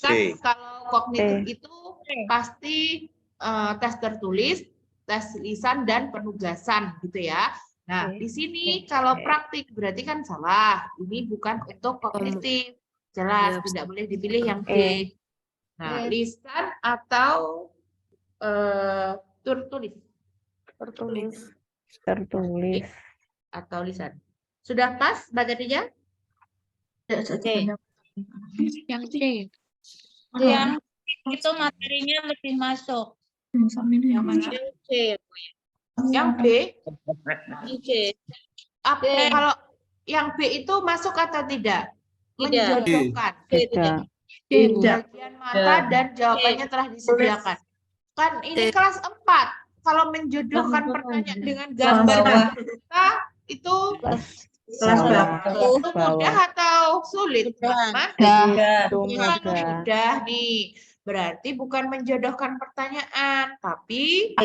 Kan kalau kognitif itu pasti tes tertulis, tes lisan, dan penugasan gitu ya. Nah, di sini kalau praktik berarti kan salah. Ini bukan untuk kognitif. Jelas, tidak boleh dipilih yang D. Nah, lisan atau tertulis. Tertulis. Atau lisan. Sudah pas materinya? Yang C. Yang itu materinya lebih masuk. Yang mana? Yang C. Yang B? C. Kalau yang B itu masuk atau tidak? Menjodohkan. Tidak. Bagian mata dan jawabannya telah disediakan. Kan ini kelas 4. Kalau menjodohkan pertanyaan dengan gambar mata itu Kelas itu mudah atau sulit, teman-teman? Mudah nih. Berarti bukan menjodohkan pertanyaan, tapi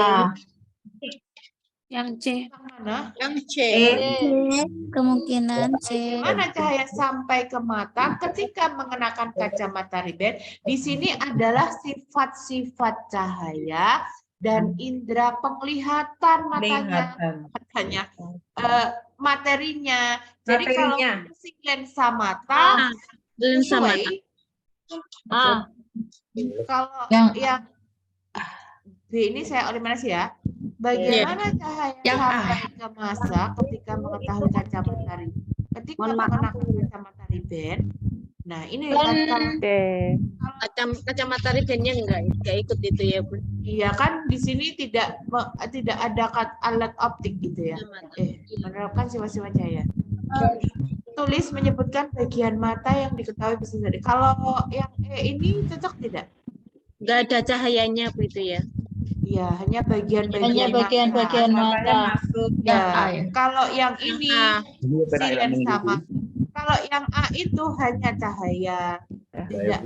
Yang C. mana? Yang C. Kemungkinan C. Bagaimana cahaya sampai ke mata ketika mengenakan kacamata Ray-Ban? Di sini adalah sifat-sifat cahaya dan indera penglihatan matanya. Materinya. Jadi kalau fungsi lensa mata sesuai. Kalau yang B ini saya eliminasi ya. Bagaimana cahaya sampai ke masa ketika mengetahui kacamata Ray-Ban? Ketika mengenakan kacamata Ray-Ban. Nah, ini Kacamata Ray-Ban-nya enggak ikut itu ya, Bu. iya kan di sini tidak ada alat optik gitu ya. Menerapkan sifat-sifat cahaya. Tulis menyebutkan bagian mata yang diketahui peserta didik. Kalau yang E ini cocok tidak? Enggak ada cahayanya begitu ya. Iya, hanya bagian-bagian mata. Ya, kalau yang ini silen sama. Kalau yang A itu hanya cahaya, tidak,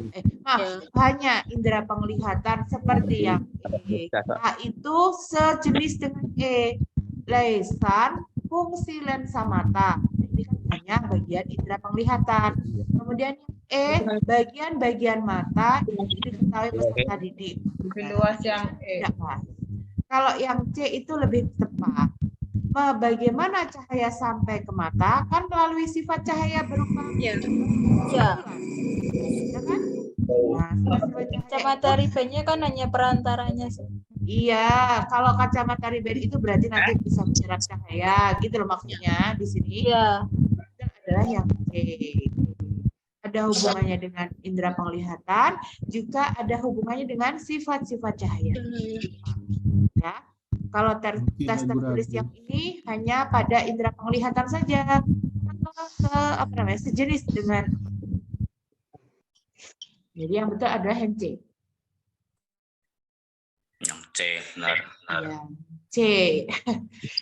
hanya indera penglihatan seperti yang E. A itu sejenis dengan E, lesan, fungsi lensa mata. Ini kan hanya bagian indera penglihatan. Kemudian E, bagian-bagian mata yang diketahui peserta didik. Lebih luas yang E. Kalau yang C itu lebih tepat. Bagaimana cahaya sampai ke mata? Kan melalui sifat cahaya berupa ya kan? Nah, Kacamata Ray-Ban-nya kan hanya perantaranya sih. Iya, kalau kacamata Ray-Ban itu berarti nanti bisa menyerap cahaya, gitu loh maksudnya di sini. Iya. adalah yang C. Ada hubungannya dengan indera penglihatan, juga ada hubungannya dengan sifat-sifat cahaya. Ya. Kalau tes tertulis yang ini hanya pada indera penglihatan saja, atau sejenis dengan. Jadi yang betul adalah yang C. Yang C, benar. Ya, C.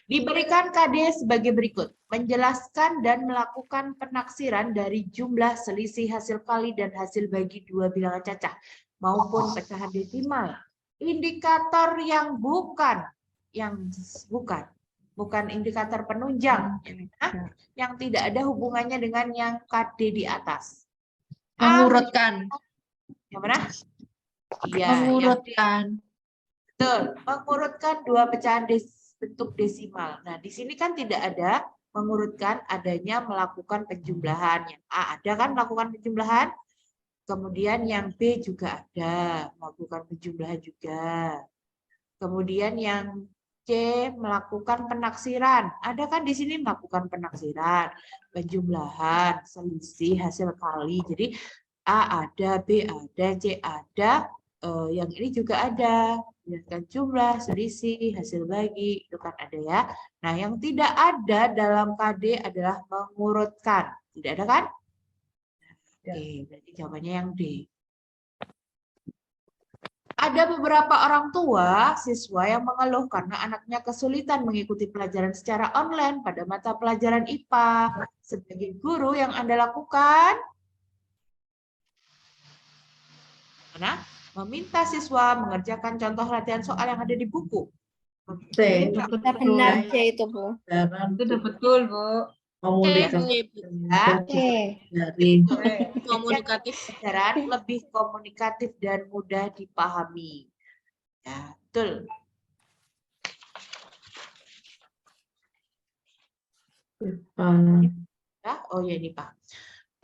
Diberikan KD sebagai berikut. Menjelaskan dan melakukan penaksiran dari jumlah selisih hasil kali dan hasil bagi dua bilangan cacah maupun pecahan desimal. Indikator yang bukan indikator penunjang yang tidak ada hubungannya dengan yang KD di atas. Mengurutkan. Yang mana? Iya, Mengurutkan. betul, mengurutkan dua pecahan bentuk desimal. Nah, di sini kan tidak ada mengurutkan, adanya melakukan penjumlahan. Yang A ada kan melakukan penjumlahan, kemudian yang B juga ada melakukan penjumlahan juga. Kemudian yang C melakukan penaksiran. Ada kan di sini melakukan penaksiran, penjumlahan, selisih hasil kali. Jadi A ada, B ada, C ada, yang ini juga ada. Berdasarkan jumlah, selisih, hasil bagi, itu kan ada ya. Nah, yang tidak ada dalam KD adalah mengurutkan. Tidak ada kan? Oke, berarti jawabannya yang D. Ada beberapa orang tua siswa yang mengeluh karena anaknya kesulitan mengikuti pelajaran secara online pada mata pelajaran IPA. Sebagai guru yang Anda lakukan, mana? Meminta siswa mengerjakan contoh latihan soal yang ada di buku. Benar C itu, Bu. Itu udah betul, Bu. Komunikatif. Pelajaran lebih komunikatif dan mudah dipahami. Ya, betul. Ya, oh ya ini Pak.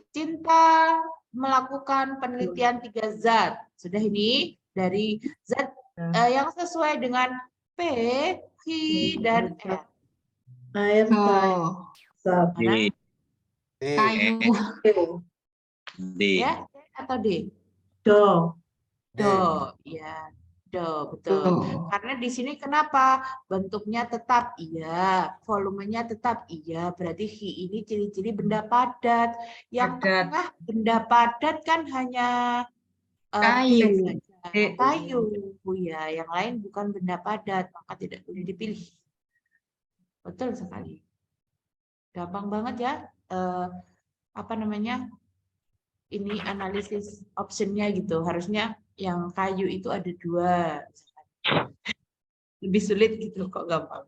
Cinta melakukan penelitian 3 zat. Sudah ini dari zat yang sesuai dengan P, Q, dan R. Air, D. Kayu. D. Ya, C atau D? Do. Do, ya. Do, betul. Karena di sini kenapa? Bentuknya tetap iya, volumenya tetap iya. Berarti Hi ini ciri-ciri benda padat. Yang tengah benda padat kan hanya Kayu. kayu, Bu ya. Yang lain bukan benda padat, maka tidak boleh dipilih. Betul sekali. Gampang banget ya. Apa namanya? Ini analisis optionnya gitu. Harusnya yang kayu itu ada 2. Lebih sulit gitu kok gampang.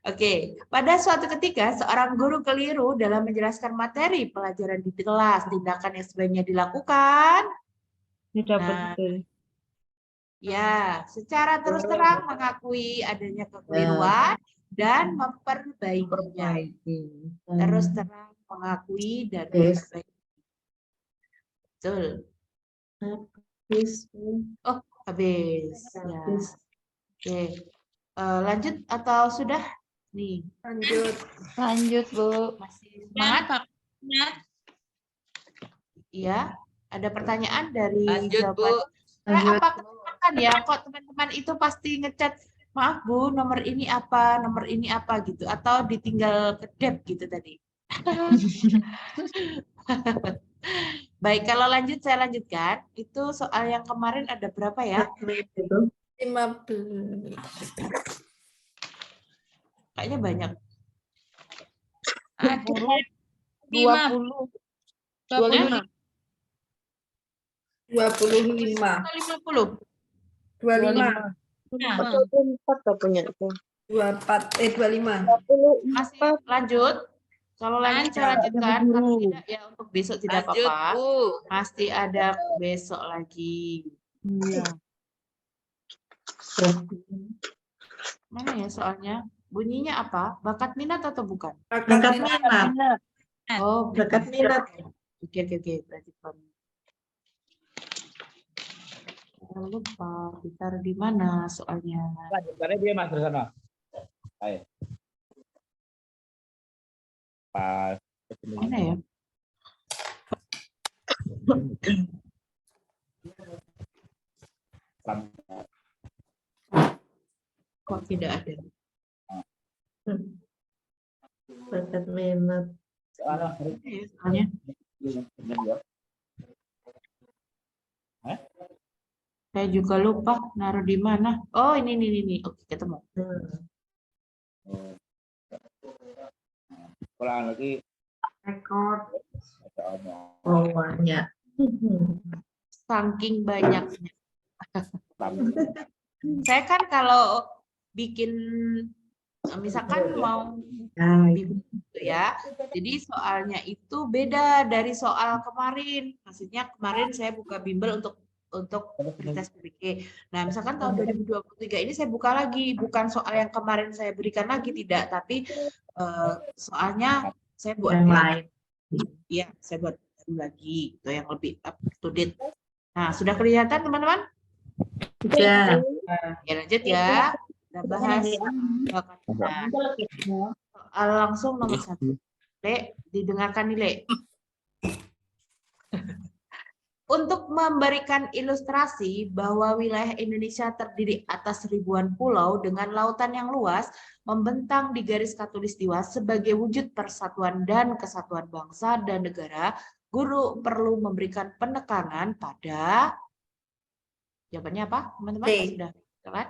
Oke, pada suatu ketika seorang guru keliru dalam menjelaskan materi pelajaran di kelas, tindakan yang sebaiknya dilakukan. Tidak Nah, betul. ya, secara terus terang mengakui adanya kekeliruan dan memperbaikinya. Terus terang mengakui dan memperbaiki. Betul. Oh, habis. Ya. Oke. Lanjut atau sudah? Nih. Lanjut, Bu. Masih semangat? Iya. Ada pertanyaan dari jawaban. Apa kebanyakan ya? Kok teman-teman itu pasti ngechat, maaf Bu, nomor ini apa gitu, atau ditinggal kedep gitu tadi. Baik, kalau lanjut saya lanjutkan. Itu soal yang kemarin ada berapa ya? 15. Kayaknya banyak. 20. 25. 25. 25. 24 punya itu. 25. Masih lanjut. Kalau lanjut saya lanjutkan. Kalau tidak ya untuk besok tidak apa-apa. Pasti ada besok lagi. Mana ya soalnya? Bunyinya apa? Bakat minat atau bukan? Bakat minat. Oh, Bakat minat. Oke. Berarti jangan lupa ditaruh di mana soalnya. Lanjutannya dia Mas bersama. Ayo. Pas Mana ya? Kok tidak ada? Bakat minat. Soalnya saya juga lupa naruh di mana. Oh, ini. Oke, ketemu. Ulang lagi. Rekor. Oh, banyak. Saking banyaknya. Saya kan kalau bikin misalkan mau bimbel gitu ya. Jadi soalnya itu beda dari soal kemarin. Maksudnya kemarin saya buka bimbel untuk tes PPK. Nah, misalkan tahun 2023 ini saya buka lagi, bukan soal yang kemarin saya berikan lagi, tidak, tapi soalnya saya buat Yang lain. Iya, saya buat baru lagi, itu yang lebih up to date. Nah, sudah kelihatan teman-teman? Ya. Ya, lanjut ya. Kita bahas bakat minat. Soal langsung nomor 1. Le, didengarkan nih, Le. Untuk memberikan ilustrasi bahwa wilayah Indonesia terdiri atas ribuan pulau dengan lautan yang luas, membentang di garis khatulistiwa sebagai wujud persatuan dan kesatuan bangsa dan negara, guru perlu memberikan penekanan pada... Jawabannya apa, teman-teman? Sudah kan?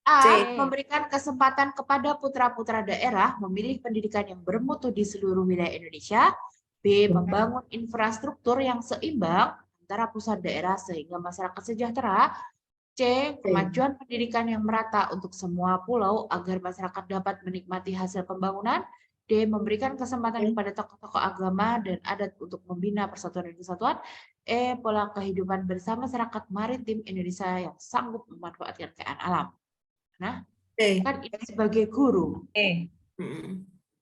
A. Memberikan kesempatan kepada putra-putra daerah memilih pendidikan yang bermutu di seluruh wilayah Indonesia. B. Membangun infrastruktur yang seimbang antara pusat daerah sehingga masyarakat sejahtera. C. Kemajuan pendidikan yang merata untuk semua pulau agar masyarakat dapat menikmati hasil pembangunan. D. Memberikan kesempatan kepada tokoh-tokoh agama dan adat untuk membina persatuan dan kesatuan. E. Pola kehidupan bersama masyarakat maritim Indonesia yang sanggup memanfaatkan kekayaan alam. Nah, kan ini sebagai guru.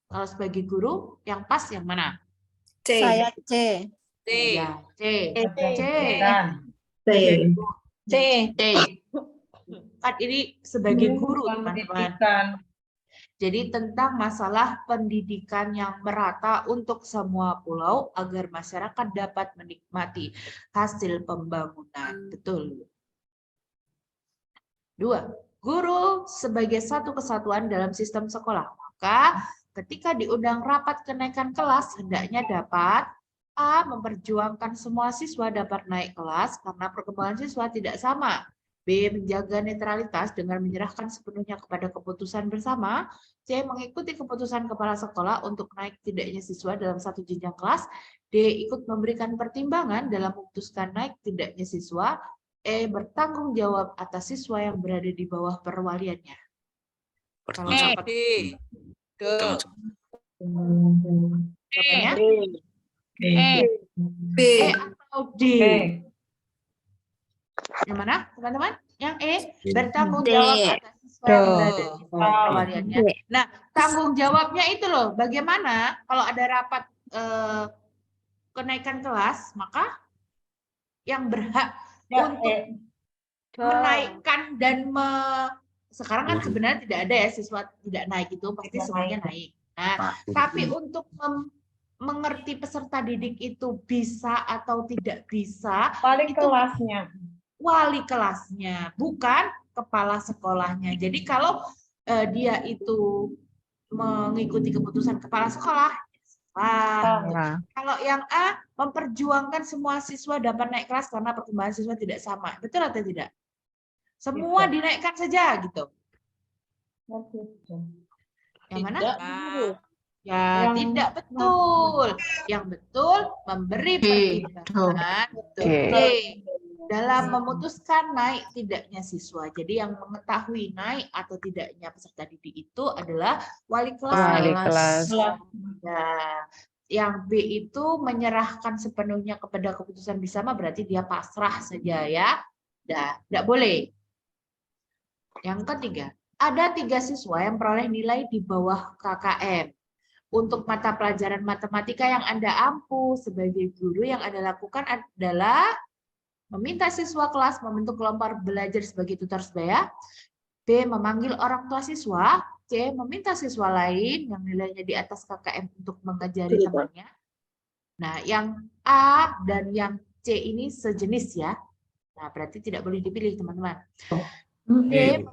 Kalau sebagai guru, yang pas yang mana? Saya C. C. Ya, C. Kan ini sebagai guru, teman-teman. Jadi tentang masalah pendidikan yang merata untuk semua pulau agar masyarakat dapat menikmati hasil pembangunan. Betul. 2. Guru sebagai satu kesatuan dalam sistem sekolah. Maka ketika diundang rapat kenaikan kelas, hendaknya dapat A. Memperjuangkan semua siswa dapat naik kelas karena perkembangan siswa tidak sama. B. Menjaga netralitas dengan menyerahkan sepenuhnya kepada keputusan bersama. C. Mengikuti keputusan kepala sekolah untuk naik tidaknya siswa dalam satu jenjang kelas. D. Ikut memberikan pertimbangan dalam memutuskan naik tidaknya siswa. E. Bertanggung jawab atas siswa yang berada di bawah perwaliannya. Kalau dapat jawabannya B atau D? Yang mana, teman-teman? Yang E, bertanggung jawab atas siswa yang berada di bawah perwaliannya. Nah, tanggung jawabnya itu loh, bagaimana kalau ada rapat kenaikan kelas, maka yang berhak untuk menaikkan dan sekarang kan sebenarnya tidak ada ya siswa tidak naik itu, pasti semuanya naik. Nah, tapi untuk mengerti peserta didik itu bisa atau tidak bisa, wali kelasnya, bukan kepala sekolahnya. Jadi kalau dia itu mengikuti keputusan kepala sekolah, kalau yang A memperjuangkan semua siswa dapat naik kelas karena perkembangan siswa tidak sama, betul atau tidak? Semua dinaikkan saja gitu. Yang mana? Ya, tidak betul. Yang betul memberi pertimbangan dalam memutuskan naik tidaknya siswa. Jadi yang mengetahui naik atau tidaknya peserta didik itu adalah wali kelas. Ya. Yang B itu menyerahkan sepenuhnya kepada keputusan bersama, berarti dia pasrah saja ya. Tidak boleh. Yang ketiga, ada 3 siswa yang peroleh nilai di bawah KKM. Untuk mata pelajaran matematika yang Anda ampuh sebagai guru, yang Anda lakukan adalah meminta siswa kelas membentuk kelompok belajar sebagai tutor sebaya. B. Memanggil orang tua siswa. C. Meminta siswa lain yang nilainya di atas KKM untuk mengajari temannya. Nah, yang A dan yang C ini sejenis ya. Nah, berarti tidak boleh dipilih, teman-teman. D.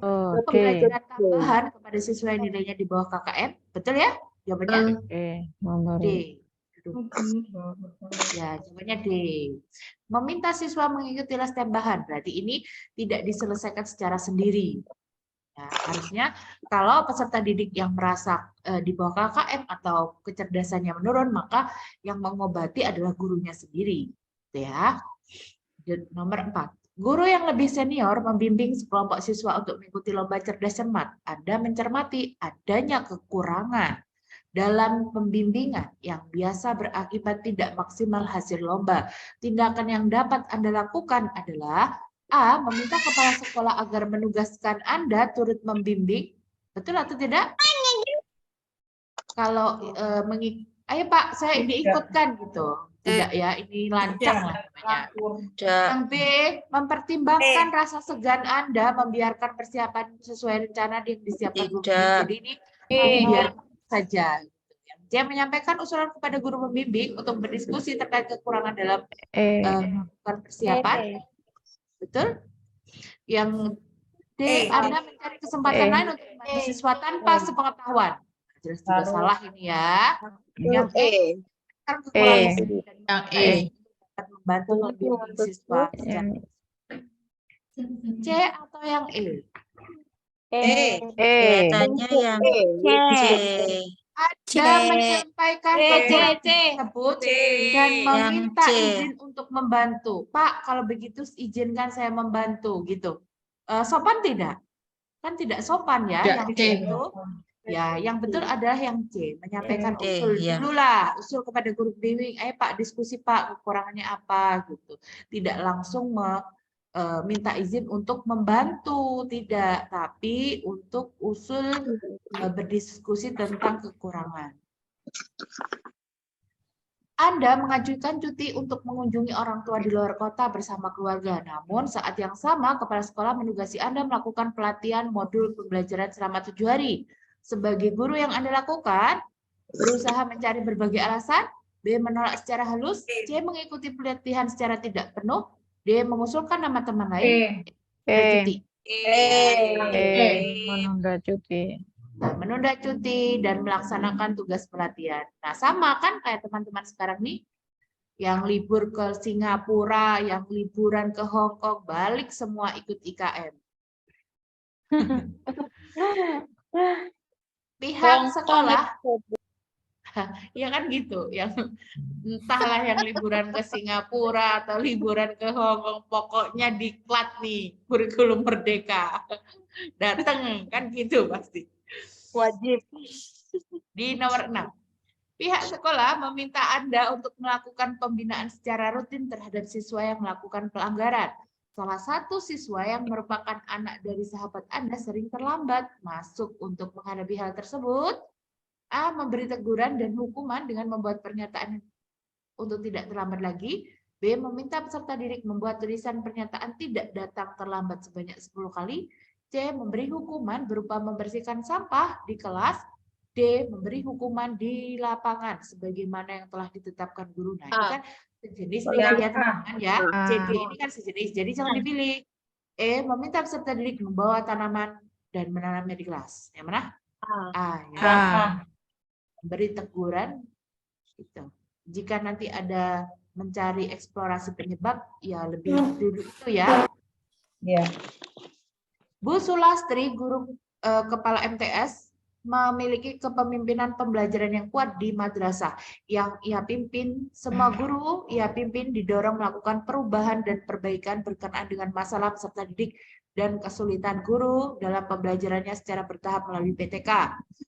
Pembelajaran tambahan kepada siswa yang nilainya di bawah KKM. Betul ya? Jawabannya D. Ya, jawabannya D. Meminta siswa mengikuti les tambahan. Berarti ini tidak diselesaikan secara sendiri. Nah, harusnya kalau peserta didik yang merasa di bawah KKM atau kecerdasannya menurun, maka yang mengobati adalah gurunya sendiri. Gitu ya. Nomor 4. Guru yang lebih senior membimbing sekelompok siswa untuk mengikuti lomba cerdas cermat. Anda mencermati adanya kekurangan dalam pembimbingan yang biasa berakibat tidak maksimal hasil lomba. Tindakan yang dapat Anda lakukan adalah A. Meminta kepala sekolah agar menugaskan Anda turut membimbing. Betul atau tidak? Kalau ayo Pak, saya diikutkan gitu. Tidak ya, ini lancang lah namanya. Yang B. Mempertimbangkan rasa segan Anda membiarkan persiapan sesuai rencana yang disiapkan guru. Jadi ini biarkan saja. Dia menyampaikan usulan kepada guru pembimbing untuk berdiskusi terkait kekurangan dalam persiapan. Betul? Yang D. Anda mencari kesempatan lain untuk membantu siswa tanpa sepengetahuan. Jelas juga salah ini ya. Yang E. Yang E. Membantu membimbing siswa. C atau yang E? Kelihatannya yang C. Ada menyampaikan tersebut dan meminta izin untuk membantu. Pak, kalau begitu izinkan saya membantu gitu. Sopan tidak? Kan tidak sopan ya yang C itu. Ya, yang betul adalah yang C, menyampaikan usul dulu lah, usul kepada guru bimbing. Ayo Pak, diskusi Pak, kekurangannya apa gitu. Tidak langsung minta izin untuk membantu, tidak, tapi untuk usul berdiskusi tentang kekurangan. Anda mengajukan cuti untuk mengunjungi orang tua di luar kota bersama keluarga. Namun saat yang sama, kepala sekolah menugasi Anda melakukan pelatihan modul pembelajaran selama 7 hari. Sebagai guru yang Anda lakukan, berusaha mencari berbagai alasan, B. Menolak secara halus, C. Mengikuti pelatihan secara tidak penuh, D. Mengusulkan nama teman lain, cuti. Menunda cuti. Nah, menunda cuti dan melaksanakan tugas pelatihan. Nah, sama kan kayak teman-teman sekarang nih, yang libur ke Singapura, yang liburan ke Hong Kong, balik semua ikut IKM. Pihak sekolah, ya kan gitu, yang entahlah yang liburan ke Singapura atau liburan ke Hong Kong, pokoknya diklat nih kurikulum merdeka, datang kan gitu pasti. Wajib. Di nomor 6, pihak sekolah meminta Anda untuk melakukan pembinaan secara rutin terhadap siswa yang melakukan pelanggaran. Salah satu siswa yang merupakan anak dari sahabat Anda sering terlambat masuk. Untuk menghadapi hal tersebut, A. Memberi teguran dan hukuman dengan membuat pernyataan untuk tidak terlambat lagi. B. Meminta peserta didik membuat tulisan pernyataan tidak datang terlambat sebanyak 10 kali. C. Memberi hukuman berupa membersihkan sampah di kelas. D. Memberi hukuman di lapangan sebagaimana yang telah ditetapkan guru. Nah, ini kan sejenis nih ya teman-teman ya. C, D ini kan sejenis, jadi jangan dipilih. E. Meminta peserta didik membawa tanaman dan menanamnya di kelas. Yang mana? A. Ya. Beri teguran gitu. Jika nanti ada mencari eksplorasi penyebab, ya lebih dulu itu ya. Bu Sulastri, guru kepala MTS, memiliki kepemimpinan pembelajaran yang kuat di madrasah. Yang ia pimpin, semua guru ia pimpin didorong melakukan perubahan dan perbaikan berkenaan dengan masalah peserta didik dan kesulitan guru dalam pembelajarannya secara bertahap melalui PTK.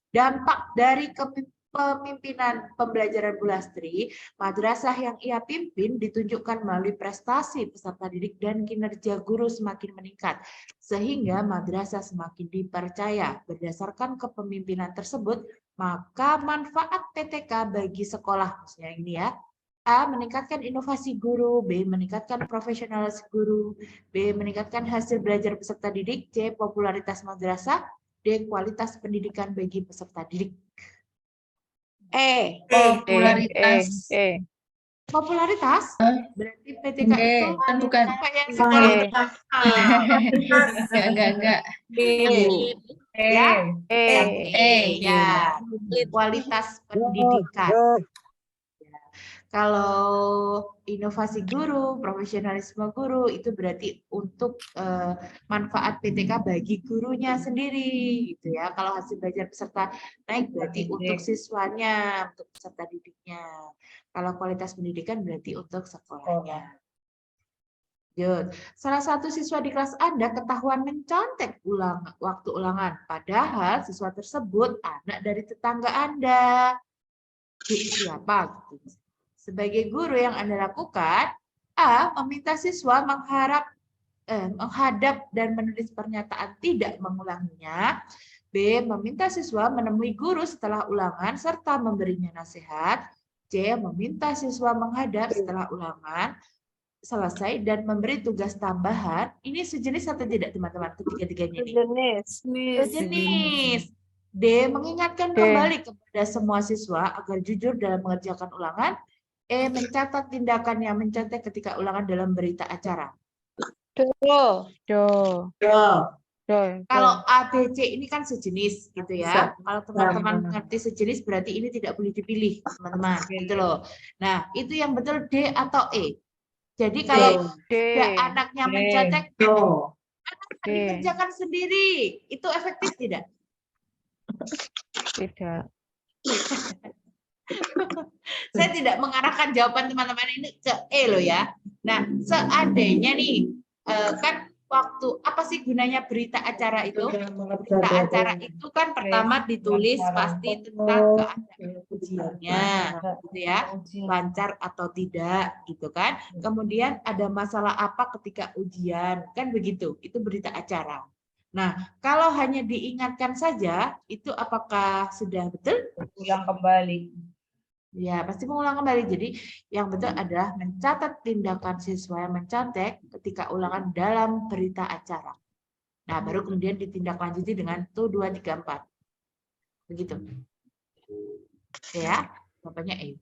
Dampak dari kepemimpinan pembelajaran Bu Lastri, madrasah yang ia pimpin ditunjukkan melalui prestasi peserta didik dan kinerja guru semakin meningkat, sehingga madrasah semakin dipercaya. Berdasarkan kepemimpinan tersebut, maka manfaat PTK bagi sekolah, maksudnya ini ya, A. Meningkatkan inovasi guru, B. Meningkatkan profesionalitas guru, B. Meningkatkan hasil belajar peserta didik, C. Popularitas madrasah, D. Kualitas pendidikan bagi peserta didik. Popularitas. Popularitas? Berarti PTK itu bukan. kayak sekolah Enggak. ya. Ya. Kualitas pendidikan. Kalau inovasi guru, profesionalisme guru itu berarti untuk manfaat PTK bagi gurunya sendiri, gitu ya. Kalau hasil belajar peserta naik berarti untuk siswanya, untuk peserta didiknya. Kalau kualitas pendidikan berarti untuk sekolahnya. Lanjut. Salah satu siswa di kelas Anda ketahuan mencontek waktu ulangan, padahal siswa tersebut anak dari tetangga Anda. Siapa? Gitu. Sebagai guru yang Anda lakukan, A. Meminta siswa menghadap dan menulis pernyataan tidak mengulanginya. B. Meminta siswa menemui guru setelah ulangan serta memberinya nasihat. C. Meminta siswa menghadap setelah ulangan selesai dan memberi tugas tambahan. Ini sejenis atau tidak, teman-teman? Ketiga-tiganya ini. Sejenis. D. Mengingatkan kembali kepada semua siswa agar jujur dalam mengerjakan ulangan. E. Mencatat tindakan yang mencontek ketika ulangan dalam berita acara. Kalau A, B, C ini kan sejenis gitu ya. Kalau teman-teman mengerti sejenis berarti ini tidak boleh dipilih, teman-teman. Gitu loh. Nah, itu yang betul D atau E. Jadi kalau anaknya mencontek, dikerjakan sendiri, itu efektif tidak? Tidak. Saya tidak mengarahkan jawaban teman-teman ini ke E loh ya. Nah, seandainya nih, kan waktu apa sih gunanya berita acara itu? Berita acara itu kan pertama ditulis pasti tentang keadaan ujiannya, gitu ya, lancar atau tidak, gitu kan. Kemudian ada masalah apa ketika ujian, kan begitu. Itu berita acara. Nah, kalau hanya diingatkan saja, itu apakah sudah betul? Ulang kembali. Ya, pasti mengulang kembali. Jadi, yang betul adalah mencatat tindakan siswa yang mencontek ketika ulangan dalam berita acara. Nah, baru kemudian ditindaklanjuti dengan 1, 2, 3, 4. Begitu. Ya, jawabannya E.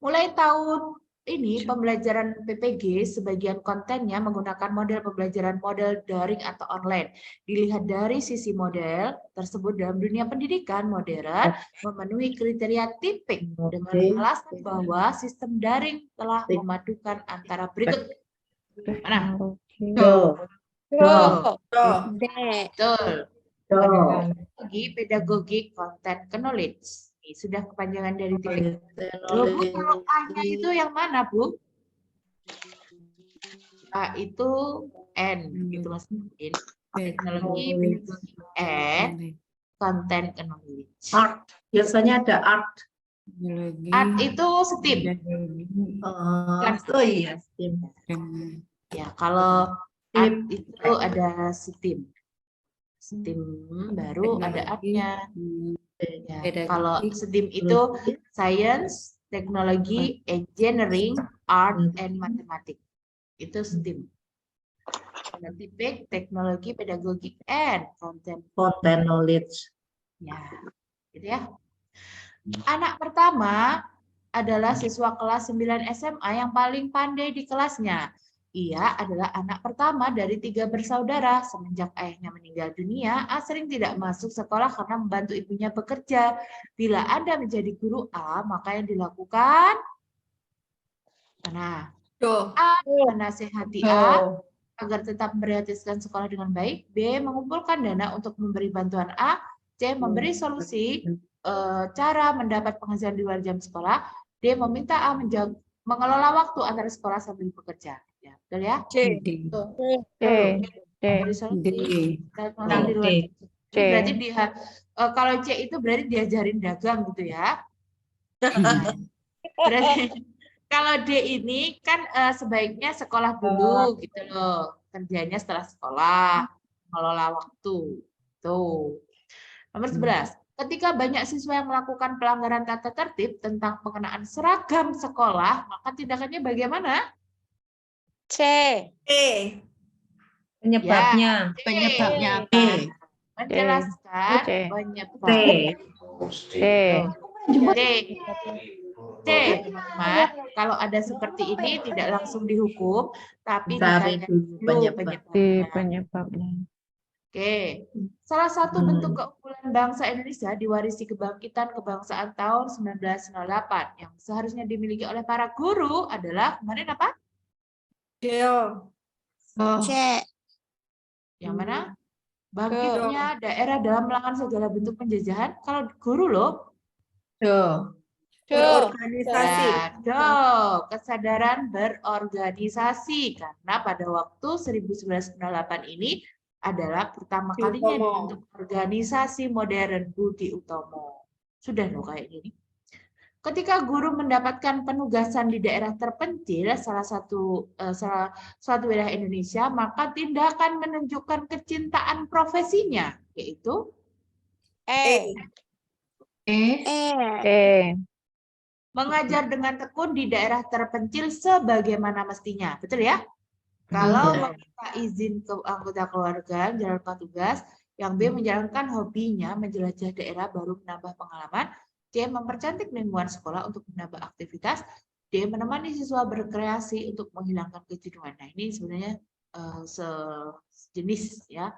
Mulai tahun ini pembelajaran PPG sebagian kontennya menggunakan model pembelajaran model daring atau online. Dilihat dari sisi model tersebut dalam dunia pendidikan modern memenuhi kriteria tipik dengan alasan bahwa sistem daring telah memadukan antara berikut. Mana? Pedagogi, content, knowledge. Sudah kepanjangan dari tipik. Bu, kalau A-nya itu yang mana, Bu? A itu N, gitu Mas. Teknologi, pedagogi, N, content, knowledge. Art, biasanya ada art. Art itu STEAM. Oh iya, STEAM. Ya, kalau art itu ada STEAM. STEAM baru ada art-nya. Ya, kalau STEAM itu Science, Technology, Engineering, Art, and Mathematics. Itu STEAM. Tipik, Teknologi, Pedagogi, and Content Knowledge. Ya, gitu ya. Anak pertama adalah siswa kelas 9 SMA yang paling pandai di kelasnya. Ia adalah anak pertama dari 3 bersaudara. Semenjak ayahnya meninggal dunia, A sering tidak masuk sekolah karena membantu ibunya bekerja. Bila Anda menjadi guru A, maka yang dilakukan, A menasihati A agar tetap memperhatikan sekolah dengan baik. B mengumpulkan dana untuk memberi bantuan A. C memberi solusi cara mendapat penghasilan di luar jam sekolah. D meminta A mengelola waktu antara sekolah sambil bekerja. Ya, betul ya? Berarti dia kalau C itu berarti diajarin dagang gitu ya. Berarti kalau D ini kan sebaiknya sekolah dulu gitu loh. Kerjanya setelah sekolah, mengelola waktu. Tuh. Nomor 11. Ketika banyak siswa yang melakukan pelanggaran tata tertib tentang pengenaan seragam sekolah, maka tindakannya bagaimana? C. Penyebabnya. Ya, Penyebabnya apa? menjelaskan C. penyebab. C. C, teman-teman. Kalau ada seperti ini tidak langsung dihukum, tapi Cari ditanya dulu dulu penyebabnya. penyebabnya. Oke, salah satu bentuk keunggulan bangsa Indonesia diwarisi kebangkitan kebangsaan tahun 1998 yang seharusnya dimiliki oleh para guru adalah kemarin apa? C. Yang mana? Bangkitnya daerah dalam melawan segala bentuk penjajahan. Kalau guru loh, Berorganisasi. kesadaran berorganisasi karena pada waktu 1998 ini adalah pertama kalinya dibentuk organisasi modern Budi Utomo. Sudah loh kayak gini. Ketika guru mendapatkan penugasan di daerah terpencil, salah suatu wilayah Indonesia, maka tindakan menunjukkan kecintaan profesinya, yaitu mengajar dengan tekun di daerah terpencil sebagaimana mestinya. Betul ya? Kalau meminta izin ke anggota keluarga menjalankan tugas, yang B menjalankan hobinya menjelajah daerah baru menambah pengalaman, C mempercantik lingkungan sekolah untuk menambah aktivitas, D menemani siswa berkreasi untuk menghilangkan kejenuhan. Nah, ini sebenarnya sejenis ya.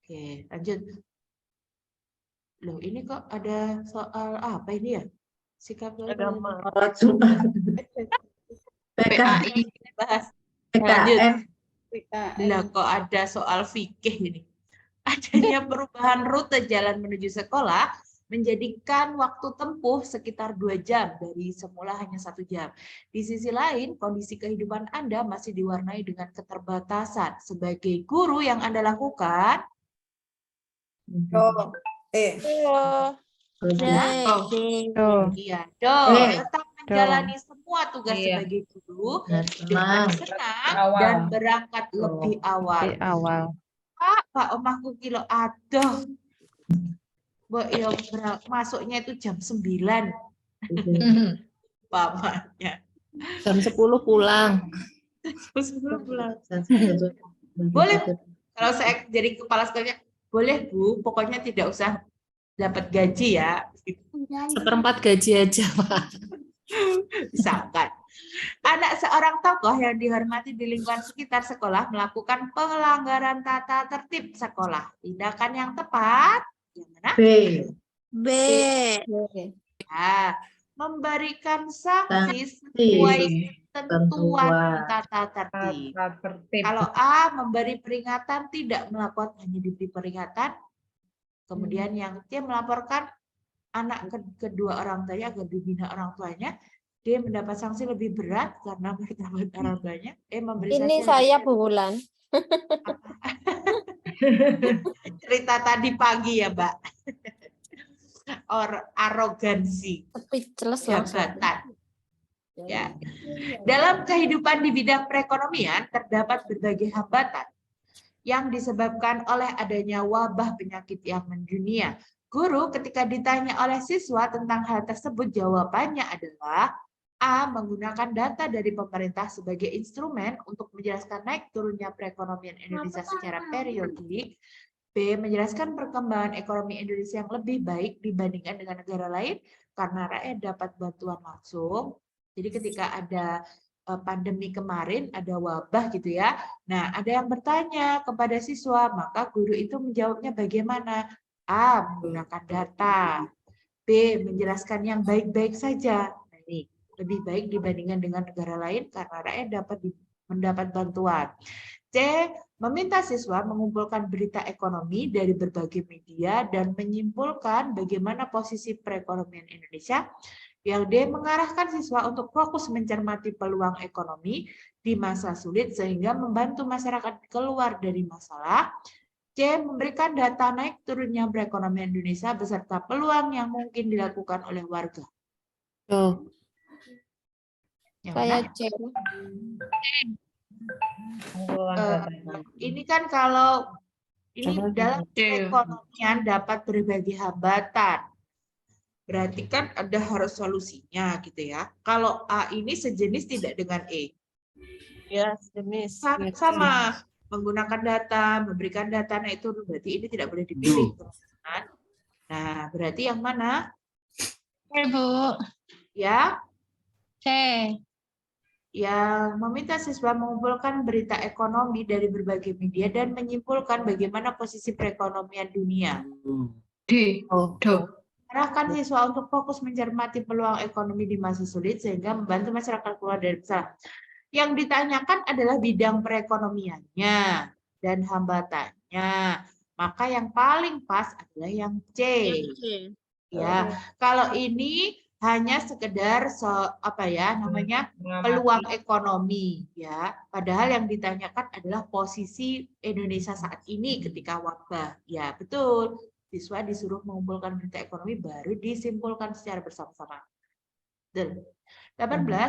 Oke, lanjut. Loh, ini kok ada soal apa ini ya? Sikap PKI kita bahas. Lanjut. Lah kok ada soal fikih ini. Adanya perubahan rute jalan menuju sekolah menjadikan waktu tempuh sekitar 2 jam dari semula hanya 1 jam. Di sisi lain, kondisi kehidupan Anda masih diwarnai dengan keterbatasan. Sebagai guru yang Anda lakukan, tetap menjalani semua tugas sebagai guru dengan senang dan berangkat lebih awal. Pak, omahku kilo aduh. Masuknya itu jam 9. Pamannya. Jam 10 pulang. Boleh, kalau saya jadi kepala sekolahnya, boleh Bu, pokoknya tidak usah dapat gaji ya. 1/4 gaji aja, Pak. Misalkan, anak seorang tokoh yang dihormati di lingkungan sekitar sekolah melakukan pelanggaran tata tertib sekolah. Tindakan yang tepat, yang mana? B. Ya, memberikan sanksi sesuai ketentuan tata tertib. Kalau A, memberi peringatan, tidak melakukan, hanya diberi peringatan. Kemudian yang C, melaporkan anak kedua orang tuanya agar dibina orang tuanya. D, mendapat sanksi lebih berat karena bertambah orang tuanya. E, memberi Ini sanksi saya Bu Wulan. cerita tadi pagi ya, Mbak. Arogansi. Speechless langsung. Jabatan. Ya. Dalam kehidupan di bidang perekonomian terdapat berbagai hambatan yang disebabkan oleh adanya wabah penyakit yang mendunia. Guru ketika ditanya oleh siswa tentang hal tersebut, jawabannya adalah A, menggunakan data dari pemerintah sebagai instrumen untuk menjelaskan naik turunnya perekonomian Indonesia secara periodik. B, menjelaskan perkembangan ekonomi Indonesia yang lebih baik dibandingkan dengan negara lain karena rakyat dapat bantuan langsung. Jadi ketika ada pandemi kemarin, ada wabah gitu ya. Nah, ada yang bertanya kepada siswa, maka guru itu menjawabnya bagaimana? A, menggunakan data. B, menjelaskan yang baik-baik saja. Nah, ini lebih baik dibandingkan dengan negara lain karena rakyat dapat mendapat bantuan. C, meminta siswa mengumpulkan berita ekonomi dari berbagai media dan menyimpulkan bagaimana posisi perekonomian Indonesia. Yang D, mengarahkan siswa untuk fokus mencermati peluang ekonomi di masa sulit sehingga membantu masyarakat keluar dari masalah. C, memberikan data naik turunnya perekonomian Indonesia beserta peluang yang mungkin dilakukan oleh warga. Saya C. Ini kan kalau ini dalam perekonomian dapat berbagai hambatan. Berarti kan ada harus solusinya gitu ya. Kalau A ini sejenis tidak dengan E. Ya, sejenis. Sama. menggunakan data, memberikan data, nah itu berarti ini tidak boleh dipilih, teman-teman. Nah, berarti yang mana? Bu. Ya, C. yang meminta siswa mengumpulkan berita ekonomi dari berbagai media dan menyimpulkan bagaimana posisi perekonomian dunia. D. Arahkan siswa untuk fokus mencermati peluang ekonomi di masa sulit sehingga membantu masyarakat keluar dari masalah. Yang ditanyakan adalah bidang perekonomiannya dan hambatannya. Maka yang paling pas adalah yang C. Ya, kalau ini hanya sekedar peluang ekonomi ya. Padahal yang ditanyakan adalah posisi Indonesia saat ini ketika wabah. Ya, betul. Siswa disuruh mengumpulkan berita ekonomi baru disimpulkan secara bersama-sama. 18.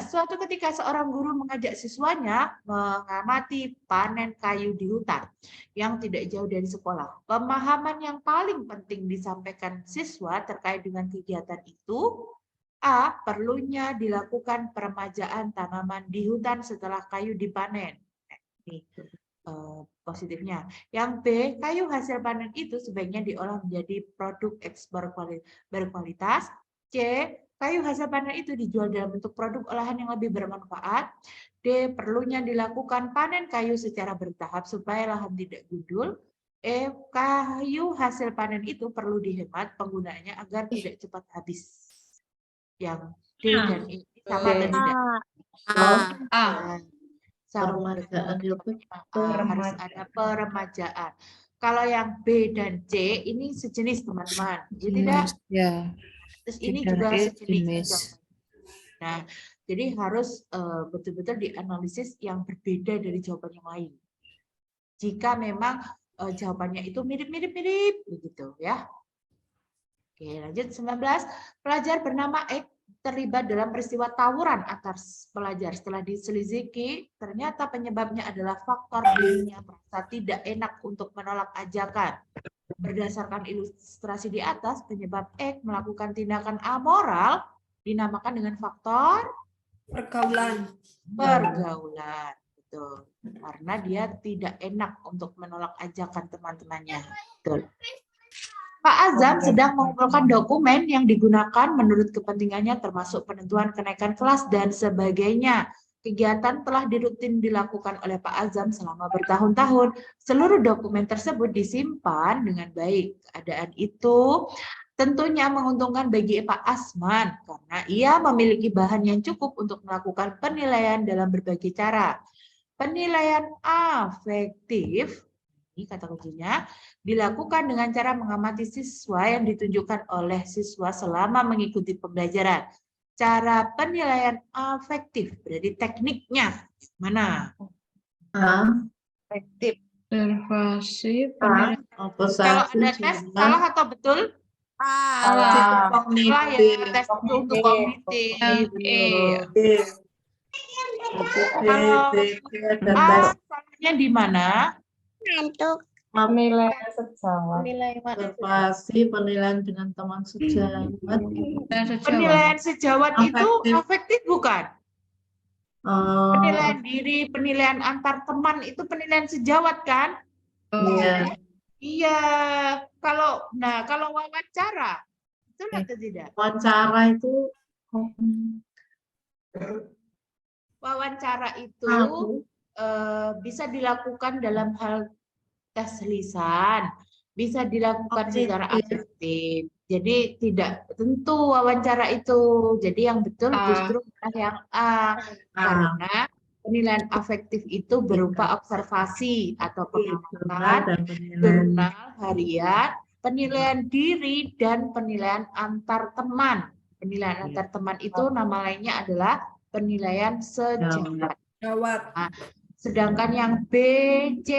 Suatu ketika seorang guru mengajak siswanya mengamati panen kayu di hutan yang tidak jauh dari sekolah. Pemahaman yang paling penting disampaikan siswa terkait dengan kegiatan itu: A. Perlunya dilakukan peremajaan tanaman di hutan setelah kayu dipanen. Ini positifnya. Yang B. Kayu hasil panen itu sebaiknya diolah menjadi produk ekspor berkualitas. C. Kayu hasil panen itu dijual dalam bentuk produk olahan yang lebih bermanfaat. D. Perlunya dilakukan panen kayu secara bertahap supaya lahan tidak gundul. E. Kayu hasil panen itu perlu dihemat penggunaannya agar tidak cepat habis. Yang D dan E sama atau tidak? Sama, harus ada peremajaan. Kalau yang B dan C ini sejenis, teman-teman. Jadi tidak. Ya. Terus ini juga sejenis. Nah, jadi harus betul-betul dianalisis yang berbeda dari jawaban yang lain. Jika memang jawabannya itu mirip-mirip begitu ya. Oke, lanjut 19. Pelajar bernama X terlibat dalam peristiwa tawuran antar pelajar. Setelah diselidiki, ternyata penyebabnya adalah faktor dirinya merasa tidak enak untuk menolak ajakan. Berdasarkan ilustrasi di atas, penyebab X melakukan tindakan amoral dinamakan dengan faktor pergaulan. Betul. Karena dia tidak enak untuk menolak ajakan teman-temannya. Betul. Pak Azam sedang mengumpulkan dokumen yang digunakan menurut kepentingannya termasuk penentuan kenaikan kelas dan sebagainya. Kegiatan telah dirutin dilakukan oleh Pak Azam selama bertahun-tahun. Seluruh dokumen tersebut disimpan dengan baik. Keadaan itu tentunya menguntungkan bagi Pak Asman karena ia memiliki bahan yang cukup untuk melakukan penilaian dalam berbagai cara. Penilaian afektif, ini kata kuncinya, dilakukan dengan cara mengamati siswa yang ditunjukkan oleh siswa selama mengikuti pembelajaran. Cara penilaian afektif, berarti tekniknya mana? Afektif. Observasi, Kalau ada tes, salah atau betul? Salah ya, tes itu untuk kognitif. Kalau salahnya di mana? Penilaian sejawat. Observasi, penilaian dengan teman sejawat. Penilaian sejawat itu afektif bukan? Penilaian diri, penilaian antar teman itu penilaian sejawat kan? Iya. Iya. Kalau wawancara, betul atau tidak? Wawancara itu Wawancara itu bisa dilakukan dalam hal tes lisan, bisa dilakukan secara afektif. Jadi tidak tentu wawancara itu. Jadi yang betul justru yang A. Karena penilaian afektif itu berupa observasi atau pengamatan, jurnal harian, penilaian diri, dan penilaian antar teman. Penilaian antar teman itu nama lainnya adalah penilaian sejawat. Nah, sedangkan yang B, C,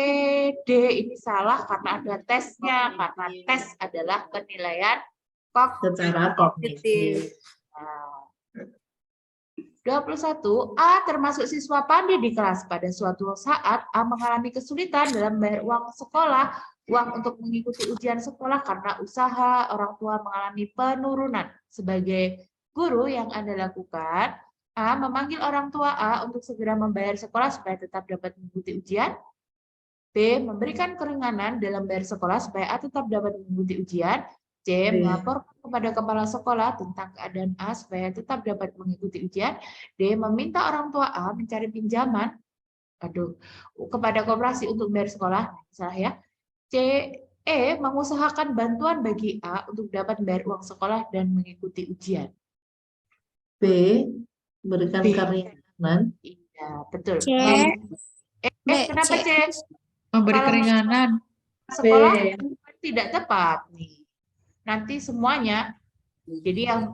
D ini salah karena ada tesnya, karena tes adalah penilaian secara kognitif. 21. A termasuk siswa pandai di kelas. Pada suatu saat A mengalami kesulitan dalam membayar uang sekolah, uang untuk mengikuti ujian sekolah karena usaha orang tua mengalami penurunan. Sebagai guru yang Anda lakukan, A memanggil orang tua A untuk segera membayar sekolah supaya tetap dapat mengikuti ujian. B. Memberikan keringanan dalam bayar sekolah supaya A tetap dapat mengikuti ujian. C. Melaporkan kepada kepala sekolah tentang keadaan A supaya tetap dapat mengikuti ujian. D. Meminta orang tua A mencari pinjaman kepada koperasi untuk bayar sekolah. Salah ya. C. Mengusahakan bantuan bagi A untuk dapat membayar uang sekolah dan mengikuti ujian. B. Berikan keringanan. Iya, betul. C. Kenapa C? Memberi Kalau keringanan. Sekolah tidak tepat nih. Nanti semuanya. Jadi yang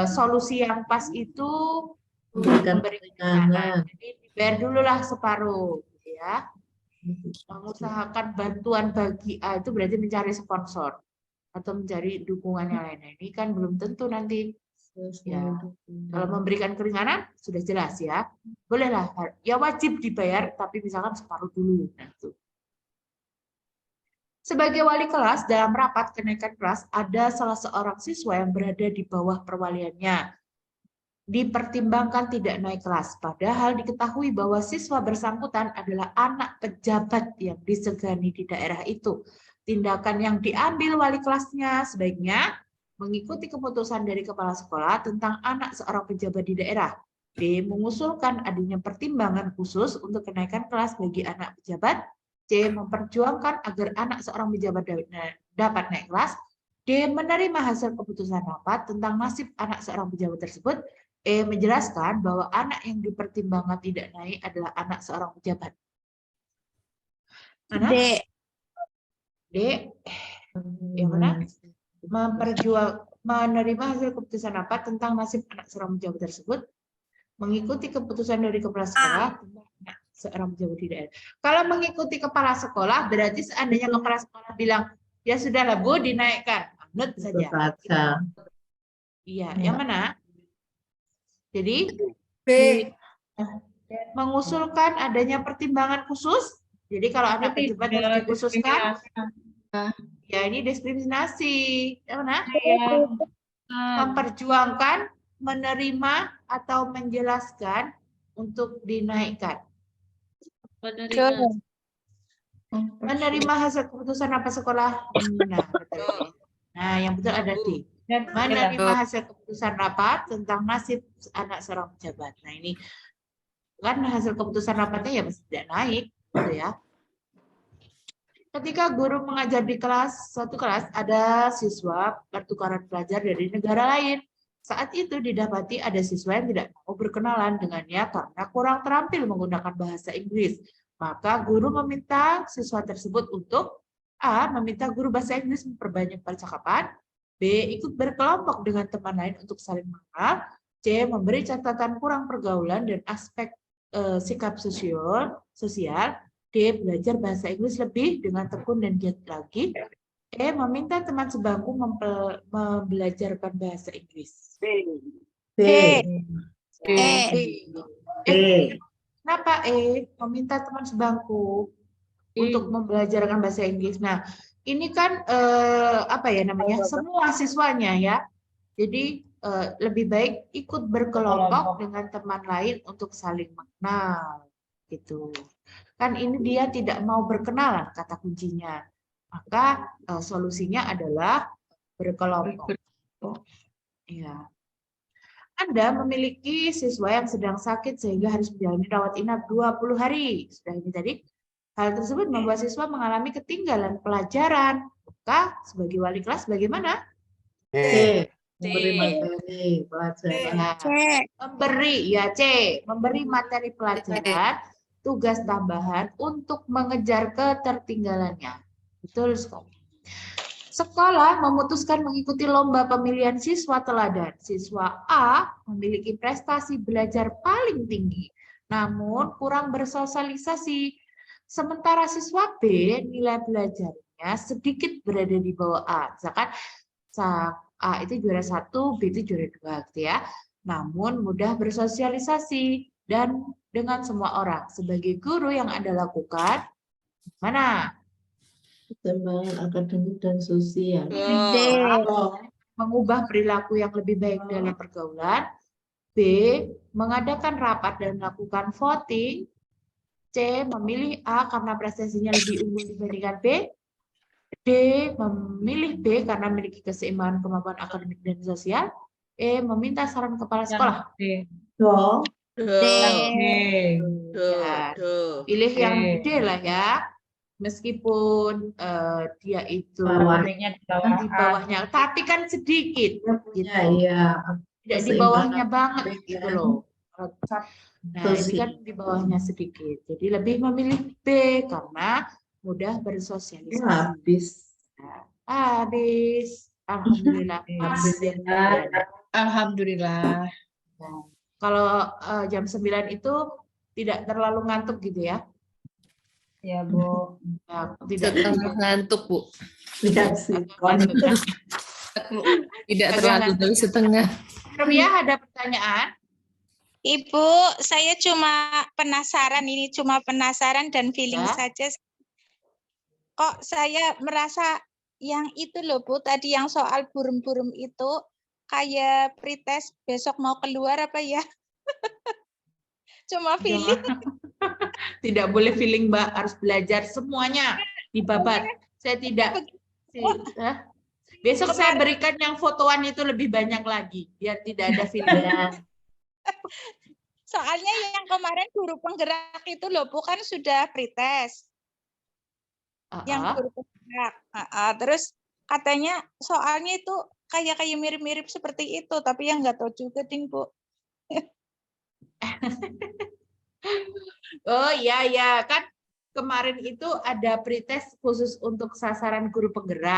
solusi yang pas itu memberi keringanan. Jadi dibayar dulu lah separuh, gitu ya. Mengusahakan bantuan bagi A itu berarti mencari sponsor atau mencari dukungan yang lain. Ini kan belum tentu nanti. Ya, kalau memberikan keringanan sudah jelas ya. Bolehlah, ya wajib dibayar, tapi misalkan separuh dulu. Nah, itu. Sebagai wali kelas dalam rapat kenaikan kelas ada salah seorang siswa yang berada di bawah perwaliannya. Dipertimbangkan tidak naik kelas, padahal diketahui bahwa siswa bersangkutan adalah anak pejabat yang disegani di daerah itu. Tindakan yang diambil wali kelasnya sebaiknya mengikuti keputusan dari kepala sekolah tentang anak seorang pejabat di daerah. B. Mengusulkan adanya pertimbangan khusus untuk kenaikan kelas bagi anak pejabat. C. Memperjuangkan agar anak seorang pejabat dapat naik kelas. D. Menerima hasil keputusan rapat tentang nasib anak seorang pejabat tersebut. E. Menjelaskan bahwa anak yang dipertimbangkan tidak naik adalah anak seorang pejabat. Mana? D. D. Yang mana? Menerima hasil keputusan rapat tentang nasib anak seorang pejabat tersebut, mengikuti keputusan dari kepala sekolah tentang anak seorang pejabat di daerah. Kalau mengikuti kepala sekolah, berarti seandainya kepala sekolah bilang, ya sudahlah Bu, dinaikkan, anut saja. Iya, yang mana? Jadi B. Mengusulkan adanya pertimbangan khusus. Jadi kalau anak pejabat harus dikhususkan. Ya, ini diskriminasi. Yang mana? Memperjuangkan, menerima, atau menjelaskan untuk dinaikkan. Menerima hasil keputusan rapat sekolah. Nah, betul. Nah, yang betul ada D. Menerima hasil keputusan rapat tentang nasib anak seorang pejabat. Nah, ini kan hasil keputusan rapatnya ya mesti tidak naik, gitu ya. Ketika guru mengajar di suatu kelas, ada siswa pertukaran pelajar dari negara lain. Saat itu didapati ada siswa yang tidak mau berkenalan dengannya karena kurang terampil menggunakan bahasa Inggris. Maka guru meminta siswa tersebut untuk A. Meminta guru bahasa Inggris memperbanyak percakapan. B. Ikut berkelompok dengan teman lain untuk saling mengenal. C. Memberi catatan kurang pergaulan dan aspek sikap sosial. D. Belajar bahasa Inggris lebih dengan tekun dan giat lagi. E. Meminta teman sebangku membelajarkan bahasa Inggris. B. Kenapa E? Meminta teman sebangku untuk membelajarkan bahasa Inggris. Nah, ini kan apa ya namanya? Semua siswanya ya. Jadi lebih baik ikut berkelompok dengan teman lain untuk saling mengenal gitu. Kan ini dia tidak mau berkenalan kata kuncinya. Maka solusinya adalah berkelompok. Ya. Anda memiliki siswa yang sedang sakit sehingga harus menjalani rawat inap 20 hari. Sudah ini tadi. Hal tersebut membuat siswa mengalami ketinggalan pelajaran. Maka sebagai wali kelas bagaimana? C. Memberi materi pelajaran. Memberi materi pelajaran, tugas tambahan untuk mengejar ketertinggalannya. Betul sekali. Sekolah memutuskan mengikuti lomba pemilihan siswa teladan. Siswa A memiliki prestasi belajar paling tinggi, namun kurang bersosialisasi. Sementara siswa B nilai belajarnya sedikit berada di bawah A. Misalkan A itu juara 1, B itu juara 2, gitu ya. Namun mudah bersosialisasi dan dengan semua orang. Sebagai guru yang Anda lakukan, mana? Perkembangan akademik dan sosial. Mengubah perilaku yang lebih baik dalam pergaulan. B. Mengadakan rapat dan melakukan voting. C. Memilih A karena prestasinya lebih unggul dibandingkan B. D. Memilih B karena memiliki keseimbangan kemampuan akademik dan sosial. E. Meminta saran kepala sekolah. Dong. Ya, pilih yang D lah ya. Meskipun dia itu di bawahnya, tapi kan sedikit. Gitu. Tidak di bawahnya banget gitu loh. Nah, ini kan di bawahnya sedikit. Jadi lebih memilih B karena mudah bersosialisasi. Habis. Alhamdulillah. Alhamdulillah. Kalau jam 9 itu tidak terlalu ngantuk gitu ya? Ya, Bu. Nah, tidak Setengah ngantuk, Bu. Lihat sih. ngantuk kan? Tidak terlalu dari setengah. Ria ada pertanyaan? Ibu, saya cuma penasaran, dan feeling Ya. saja. Kok saya merasa yang itu loh Bu, tadi yang soal burung-burung itu kayak pretest besok mau keluar apa ya? Cuma feeling. Tidak boleh feeling Mbak, harus belajar semuanya dibabat. Saya tidak. Besok saya berikan yang fotoan itu lebih banyak lagi, biar tidak ada feeling. Soalnya yang kemarin guru penggerak itu loh Bu, kan sudah pretest. Yang guru penggerak. Terus katanya soalnya itu kayak mirip-mirip seperti itu, tapi yang nggak tahu juga ding Bu. Oh iya ya kan kemarin itu ada pretest khusus untuk sasaran guru penggerak.